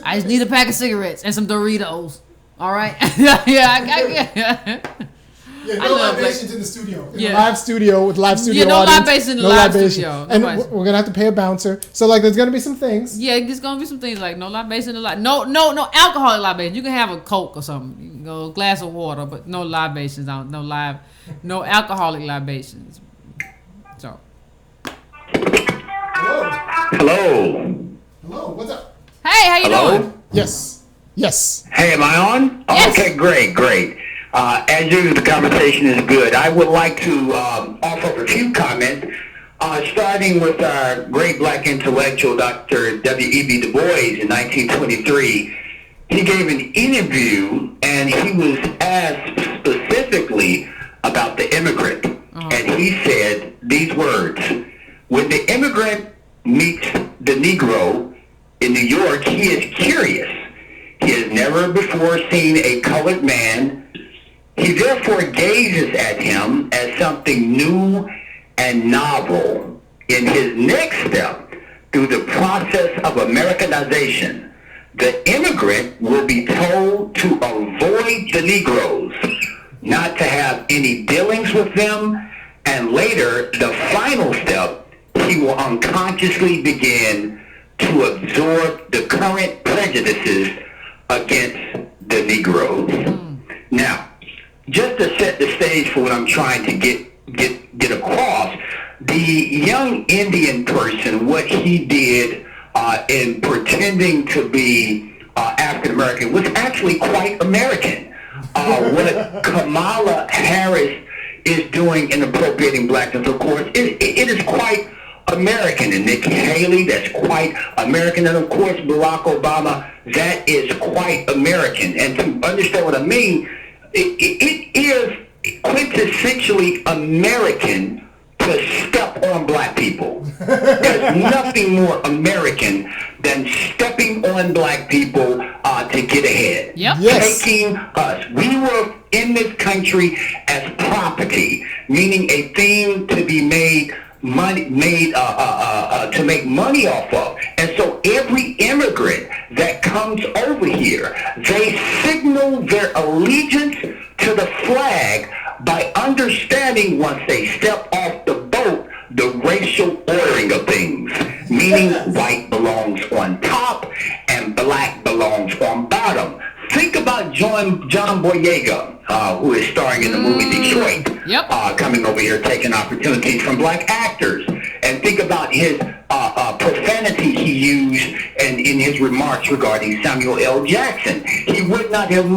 I just need a pack of cigarettes and some Doritos. All right. Yeah, no libations in the studio. In the live studio with live studio no audience. Libation in the live studio. And we're going to have to pay a bouncer. So, like, there's going to be some things. Yeah, there's going to be some things like no libation in the live. No alcoholic libation. You can have a Coke or something. You can go a glass of water, but no libations. No alcoholic libations. So. Hello. Hello. What's up? Hey, how you doing? Yes. Hey, am I on? Yes. Okay, great. As usual, the conversation is good. I would like to offer up a few comments, starting with our great black intellectual, Dr. W.E.B. Du Bois, in 1923. He gave an interview, and he was asked specifically about the immigrant. And he said these words: when the immigrant meets the Negro in New York, he is curious. He has never before seen a colored man. He therefore gazes at him as something new and novel. In his next step, through the process of Americanization, the immigrant will be told to avoid the Negroes, not to have any dealings with them, and later, the final step, he will unconsciously begin to absorb the current prejudices against the Negroes. Now, just to set the stage for what I'm trying to get across, the young Indian person, what he did in pretending to be African American was actually quite American. What Kamala Harris is doing in appropriating blackness, of course, it is quite American. And Nikki Haley, that's quite American. And of course, Barack Obama, that is quite American. And to understand what I mean, it is quintessentially American to step on black people. There's nothing more American than stepping on black people to get ahead. Yep. Yes. Taking us. We were in this country as property, meaning a thing to be to make money off of. And so every immigrant that comes over here, they signal their allegiance to the flag by understanding, once they step off the boat, the racial ordering of things, meaning white belongs on top and black belongs on bottom. Think about John Boyega, who is starring in the movie Detroit, Yep. Coming over here taking opportunities from black actors. And think about his profanity he used in his remarks regarding Samuel L. Jackson. He would not have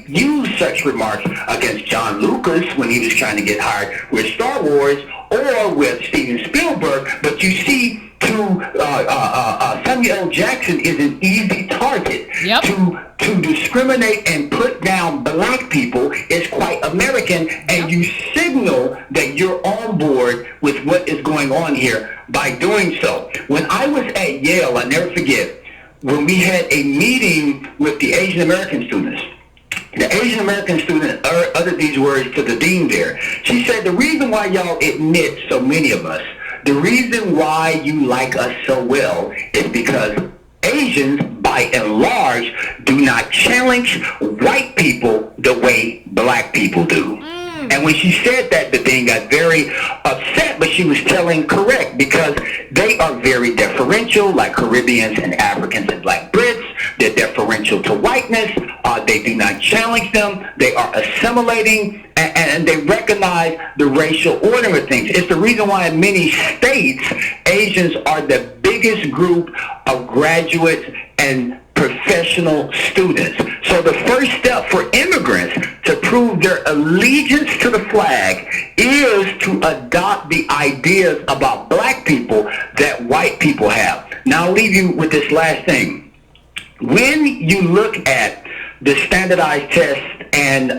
used such remarks against John Lucas when he was trying to get hired with Star Wars or with Steven Spielberg. But you see, Samuel L. Jackson is an easy target. Yep. To discriminate and put down black people is quite American, and you signal that you're on board with what is going on here by doing so. When I was at Yale, I never forget, when we had a meeting with the Asian American students, the Asian American student uttered these words to the dean there. She said, the reason why y'all admit, so many of us, the reason why you like us so well is because Asians, by and large, do not challenge white people the way black people do. And when she said that, the dean got very upset, but she was telling correct, because they are very deferential, like Caribbeans and Africans and black Brits. They're deferential to whiteness. They do not challenge them. They are assimilating, and they recognize the racial order of things. It's the reason why in many states, Asians are the biggest group of graduates and professional students. So the first step for immigrants to prove their allegiance to the flag is to adopt the ideas about black people that white people have. Now I'll leave you with this last thing. When you look at the standardized tests and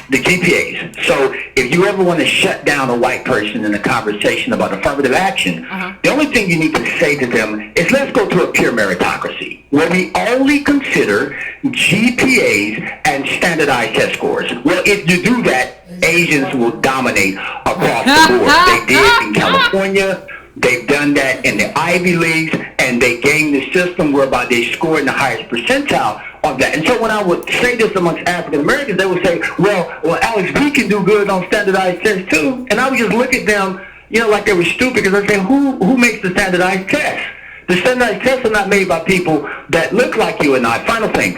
the GPAs, so if you ever want to shut down a white person in a conversation about affirmative action, the only thing you need to say to them is, let's go to a pure meritocracy, where we only consider GPAs and standardized test scores. Well, if you do that, Asians will dominate across the board. They did in California. They've done that in the Ivy Leagues, and they gained the system whereby they score in the highest percentile on that. And so when I would say this amongst African Americans, they would say, well, Alex, we can do good on standardized tests too. And I would just look at them, like they were stupid, because I say, who makes the standardized tests? The standardized tests are not made by people that look like you and I. Final thing.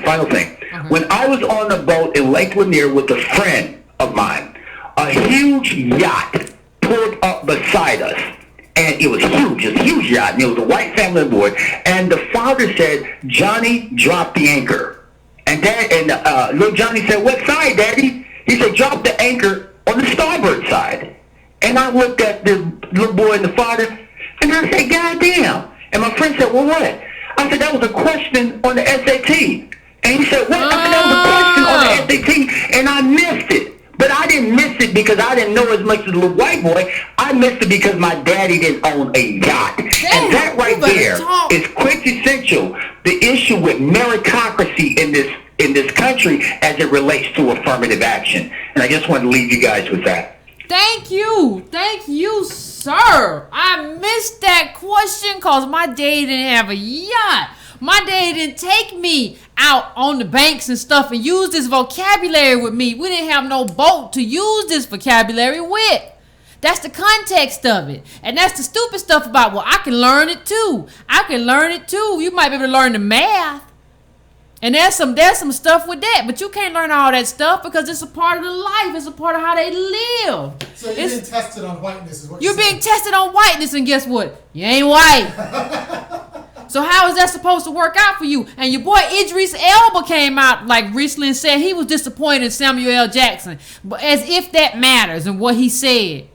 When I was on the boat in Lake Lanier with a friend of mine, a huge yacht pulled up beside us. And it was huge, a huge yacht, and it was a white family on board. And the father said, Johnny, drop the anchor. And little Johnny said, what side, Daddy? He said, drop the anchor on the starboard side. And I looked at the little boy and the father, and I said, God damn. And my friend said, well, what? I said, that was a question on the SAT. And he said, what? I said, that was a question on the SAT, and I missed it. But I didn't miss it because I didn't know as much as the little white boy. I missed it because my daddy didn't own a yacht. And that right there is quintessential, the issue with meritocracy in this country as it relates to affirmative action. And I just want to leave you guys with that. Thank you, sir. I missed that question because my daddy didn't have a yacht. My daddy didn't take me out on the banks and stuff and use this vocabulary with me. We didn't have no boat to use this vocabulary with. That's the context of it. And that's the stupid stuff about, well, I can learn it too. You might be able to learn the math. And there's some stuff with that, but you can't learn all that stuff because it's a part of the life. It's a part of how they live. So you're being tested on whiteness is what you're being tested on whiteness, and guess what? You ain't white. So how is that supposed to work out for you? And your boy Idris Elba came out like recently and said he was disappointed in Samuel L. Jackson, but as if that matters and what he said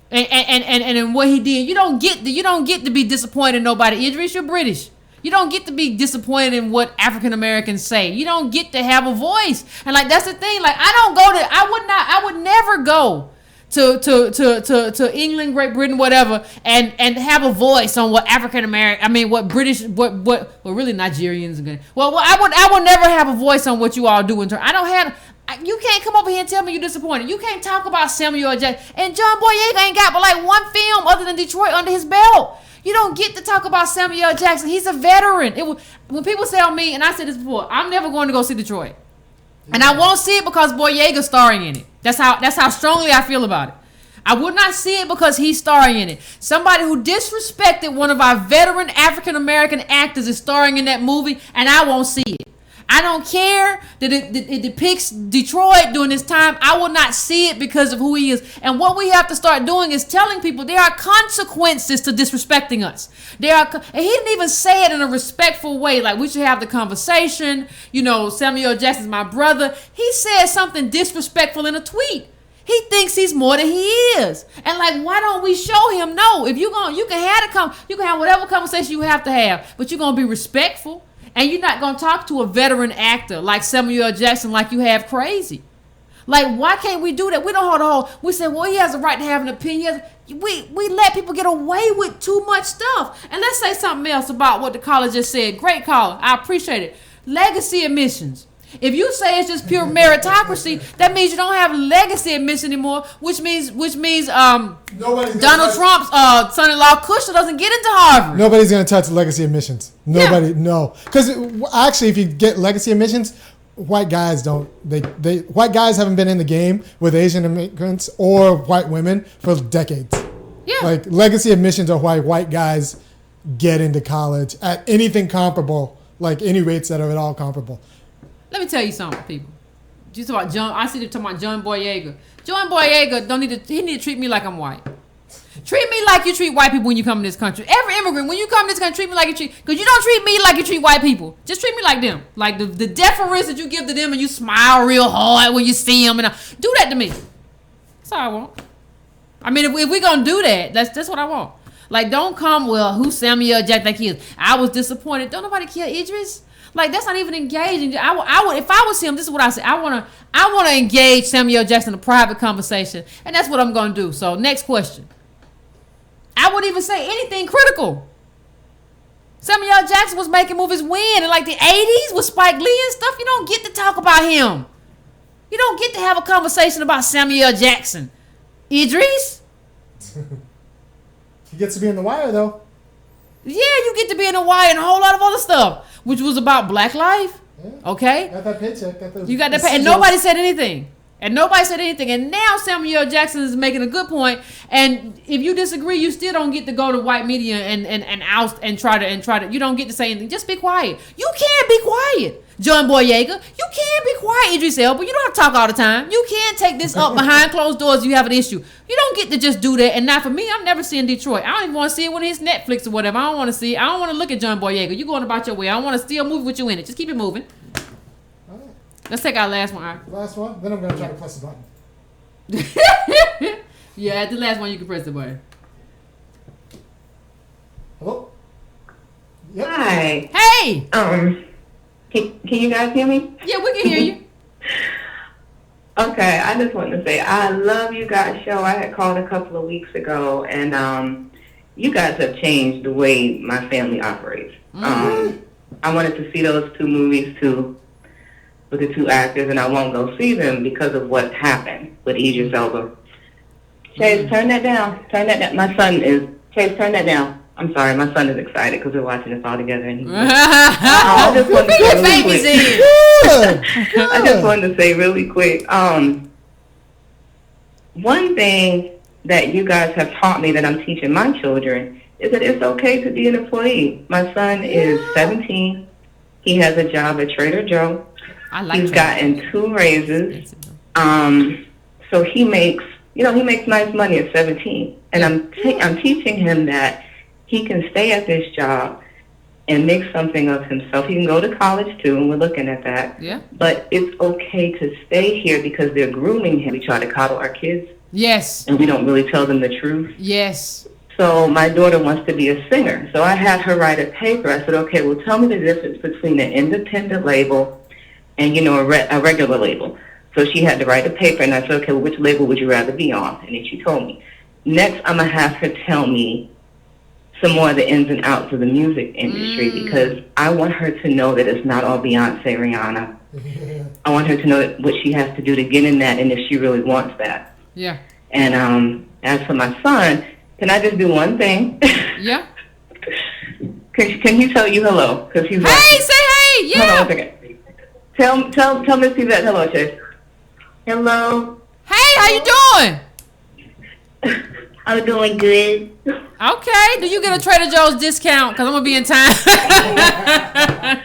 and what he did. You don't get to be disappointed in nobody. Idris, you're British. You don't get to be disappointed in what African Americans say. You don't get to have a voice. And like that's the thing. Like I would never go to England, Great Britain, whatever, and have a voice on what African American, what British, what really Nigerians. Well, I would never have a voice on what you all do in turn. You can't come over here and tell me you're disappointed. You can't talk about Samuel Jackson. And John Boyega ain't got but like one film other than Detroit under his belt. You don't get to talk about Samuel Jackson. He's a veteran. When people tell me, and I said this before, I'm never going to go see Detroit. And I won't see it because Boyega's starring in it. That's how strongly I feel about it. I would not see it because he's starring in it. Somebody who disrespected one of our veteran African American actors is starring in that movie, and I won't see it. I don't care that it depicts Detroit during this time. I will not see it because of who he is. And what we have to start doing is telling people there are consequences to disrespecting us. And he didn't even say it in a respectful way. Like, we should have the conversation. You know, Samuel Jackson's my brother. He said something disrespectful in a tweet. He thinks he's more than he is. And like, why don't we show him? No, if you can have whatever conversation you have to have, but you're going to be respectful. And you're not going to talk to a veteran actor like Samuel Jackson like you have crazy. Like, why can't we do that? We don't hold the whole. We say, well, he has a right to have an opinion. We let people get away with too much stuff. And let's say something else about what the caller just said. Great caller. I appreciate it. Legacy admissions. If you say it's just pure meritocracy, that means you don't have legacy admission anymore, which means Donald Trump's son-in-law Kushner doesn't get into Harvard. Nobody's going to touch legacy admissions. Nobody, no. Because actually, if you get legacy admissions, white guys don't. White guys haven't been in the game with Asian immigrants or white women for decades. Yeah. Like, legacy admissions are why white guys get into college at anything comparable, like any rates that are at all comparable. Let me tell you something, people. You talk about John. I see them talking about John Boyega. John Boyega he need to treat me like I'm white. Treat me like you treat white people when you come to this country. Every immigrant, when you come to this country, treat me like you treat. Because you don't treat me like you treat white people. Just treat me like them. Like the deference that you give to them, and you smile real hard when you see them, and do that to me. That's all I want. I mean, if we gonna do that, that's what I want. Like, don't come. Well, who's Samuel Jackson? Like he is. I was disappointed. Don't nobody kill Idris. Like, that's not even engaging. I would, if I was him, this is what I say. I wanna engage Samuel Jackson in a private conversation, and that's what I'm gonna do. So, next question. I wouldn't even say anything critical. Samuel Jackson was making movies when in like the 80s with Spike Lee and stuff. You don't get to talk about him. You don't get to have a conversation about Samuel Jackson. Idris? He gets to be in The Wire, though. Yeah, you get to be in The Wire and a whole lot of other stuff, which was about black life. Yeah. Okay? Got that paycheck. You got that pay, and nobody said anything. And now Samuel Jackson is making a good point. And if you disagree, you still don't get to go to white media and oust and try to. You don't get to say anything. Just be quiet. You can't be quiet, John Boyega. You can't be quiet, Idris Elba. You don't have to talk all the time. You can't take this up behind closed doors. You have an issue. You don't get to just do that. And not for me. I'm never seeing Detroit. I don't even want to see it when it's Netflix or whatever. I don't want to see it. I don't want to look at John Boyega. You going about your way. I don't want to see a movie with you in it. Just keep it moving. Let's take our last one. Right? Last one? Then I'm going to try to press the button. Yeah, at the last one, you can press the button. Hello? Yep. Hi. Hey! Can you guys hear me? Yeah, we can hear you. Okay, I just wanted to say I love you guys' show. I had called a couple of weeks ago, and you guys have changed the way my family operates. Mm-hmm. I wanted to see those two movies, too, with the two actors, and I won't go see them because of what happened with Idris Elba. Chase, turn that down. Turn that down. My son is... Chase, turn that down. I'm sorry, my son is excited because we're watching this all together. And I just wanted to say really quick. I just wanted to say really quick. One thing that you guys have taught me that I'm teaching my children is that it's okay to be an employee. My son is 17. He has a job at Trader Joe. He's gotten 2 raises. So he makes nice money at 17. And I'm teaching him that he can stay at this job and make something of himself. He can go to college too, and we're looking at that. Yeah. But it's okay to stay here because they're grooming him. We try to coddle our kids. Yes. And we don't really tell them the truth. Yes. So my daughter wants to be a singer. So I had her write a paper. I said, okay, well, tell me the difference between an independent label and, a regular label. So she had to write a paper, and I said, okay, well, which label would you rather be on? And then she told me. Next, I'm going to have her tell me some more of the ins and outs of the music industry because I want her to know that it's not all Beyonce, Rihanna. Yeah. I want her to know what she has to do to get in that and if she really wants that. Yeah. And as for my son, can I just do one thing? Yeah. Can he tell you hello? Cause he's hey, say hey, yeah. Hold on a second. Tell Miss Yvette hello, Chase. Hello. Hey, how you doing? I'm doing good. Okay. Do you get a Trader Joe's discount? Because I'm going to be in time.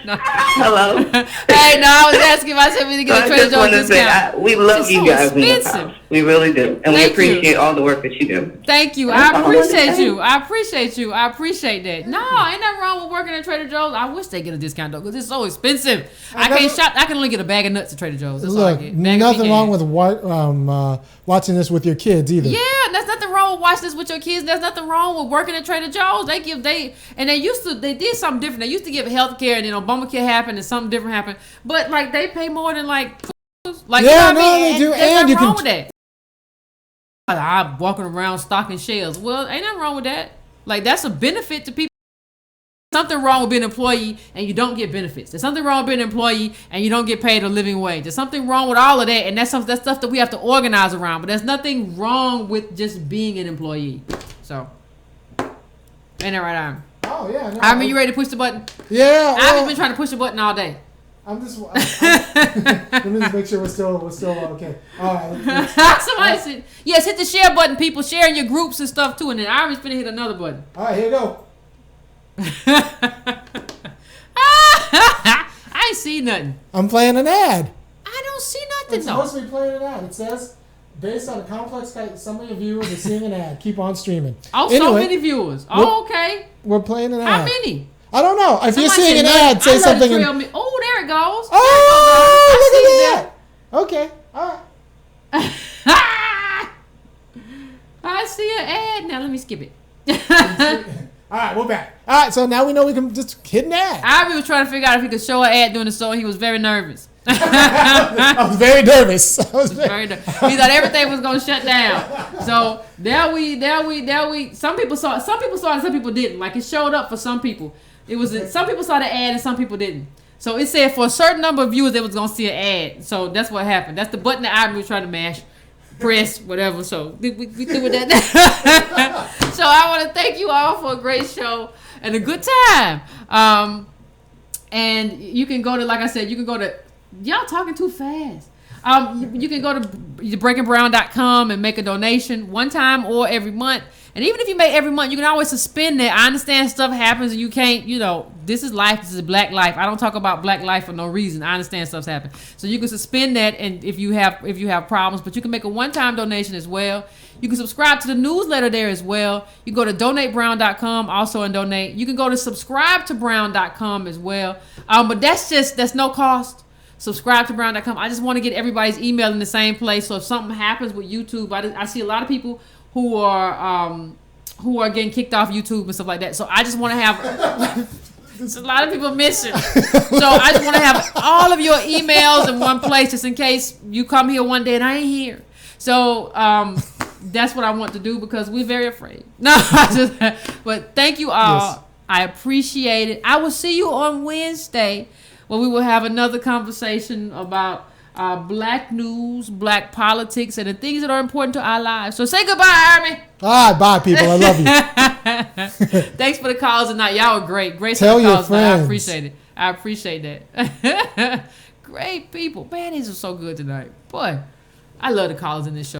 No. Hello. Hey, no, I was asking if I said we get a Trader Joe's discount. We love you guys in the house. We really do. And we appreciate all the work that you do. Thank you. I appreciate you. I appreciate that. No, ain't nothing wrong with working at Trader Joe's. I wish they get a discount though, because it's so expensive. I can't shop. I can only get a bag of nuts at Trader Joe's. That's all I get. Nothing wrong with watching this with your kids either. Yeah, there's nothing wrong with watching this with your kids. There's nothing wrong with working at Trader Joe's. They did something different. They used to give health care, and then Obamacare happened, and something different happened. But like they pay more than like yeah, you know what no, I mean? they do, There's and you wrong can. With that. I'm walking around stocking shelves. Well, ain't nothing wrong with that. Like that's a benefit to people. Something wrong with being an employee and you don't get benefits. There's something wrong with being an employee and you don't get paid a living wage. There's something wrong with all of that, and that's stuff that we have to organize around. But there's nothing wrong with just being an employee. So, ain't that right, Iron? Oh yeah. No, Iron, you ready to push the button? Yeah. I've been trying to push the button all day. Let me just make sure we're still okay. All right. Somebody said, yes, hit the share button, people. Share in your groups and stuff too. And then Iron's finna hit another button. All right, here you go. I ain't see nothing. I'm playing an ad. I don't see nothing It's though. supposed to be playing an ad. It says, based on a complex type, some of your viewers are seeing an ad. Keep on streaming. Oh, anyway, so many viewers. Oh, okay. We're playing an ad. How many? I don't know. If you're Somebody seeing an said, ad, say something. Oh, there it goes. Oh, look at that. Okay. All right. I see an ad. Now let me skip it. All right, we're back. All right, so now we know we can just hit an ad. Ivy was trying to figure out if he could show an ad during the show. He was very nervous. I was very nervous. Very nervous. He thought everything was gonna shut down. So there we. Some people saw it, some people didn't. Like it showed up for some people. Some people saw the ad and some people didn't. So it said for a certain number of viewers they was gonna see an ad. So that's what happened. That's the button that Ivy was trying to mash. Press, whatever. So we through with that. So I want to thank you all for a great show and a good time. And you can go to, like I said, y'all talking too fast. You can go to breakingbrown.com and make a donation one time or every month. And even if you make every month, you can always suspend that. I understand stuff happens and you can't, this is life. This is black life. I don't talk about black life for no reason. I understand stuff's happened. So you can suspend that, and if you have problems, but you can make a one-time donation as well. You can subscribe to the newsletter there as well. You go to donatebrown.com also and donate. You can go to subscribetobrown.com as well. But that's no cost. Subscribe to brown.com. I just want to get everybody's email in the same place. So if something happens with YouTube, I see a lot of people who are getting kicked off YouTube and stuff like that. So I just want to have there's a lot of people missing. So I just want to have all of your emails in one place, just in case you come here one day and I ain't here. So that's what I want to do, because we're very afraid. No, but thank you all. Yes. I appreciate it. I will see you on Wednesday, where we will have another conversation about black news, black politics, and the things that are important to our lives. So say goodbye, Army. All right, bye, people. I love you. Thanks for the calls tonight. Y'all were great. Great Tell your calls friends. I appreciate it. I appreciate that. Great people. Man, these are so good tonight. Boy, I love the calls in this show.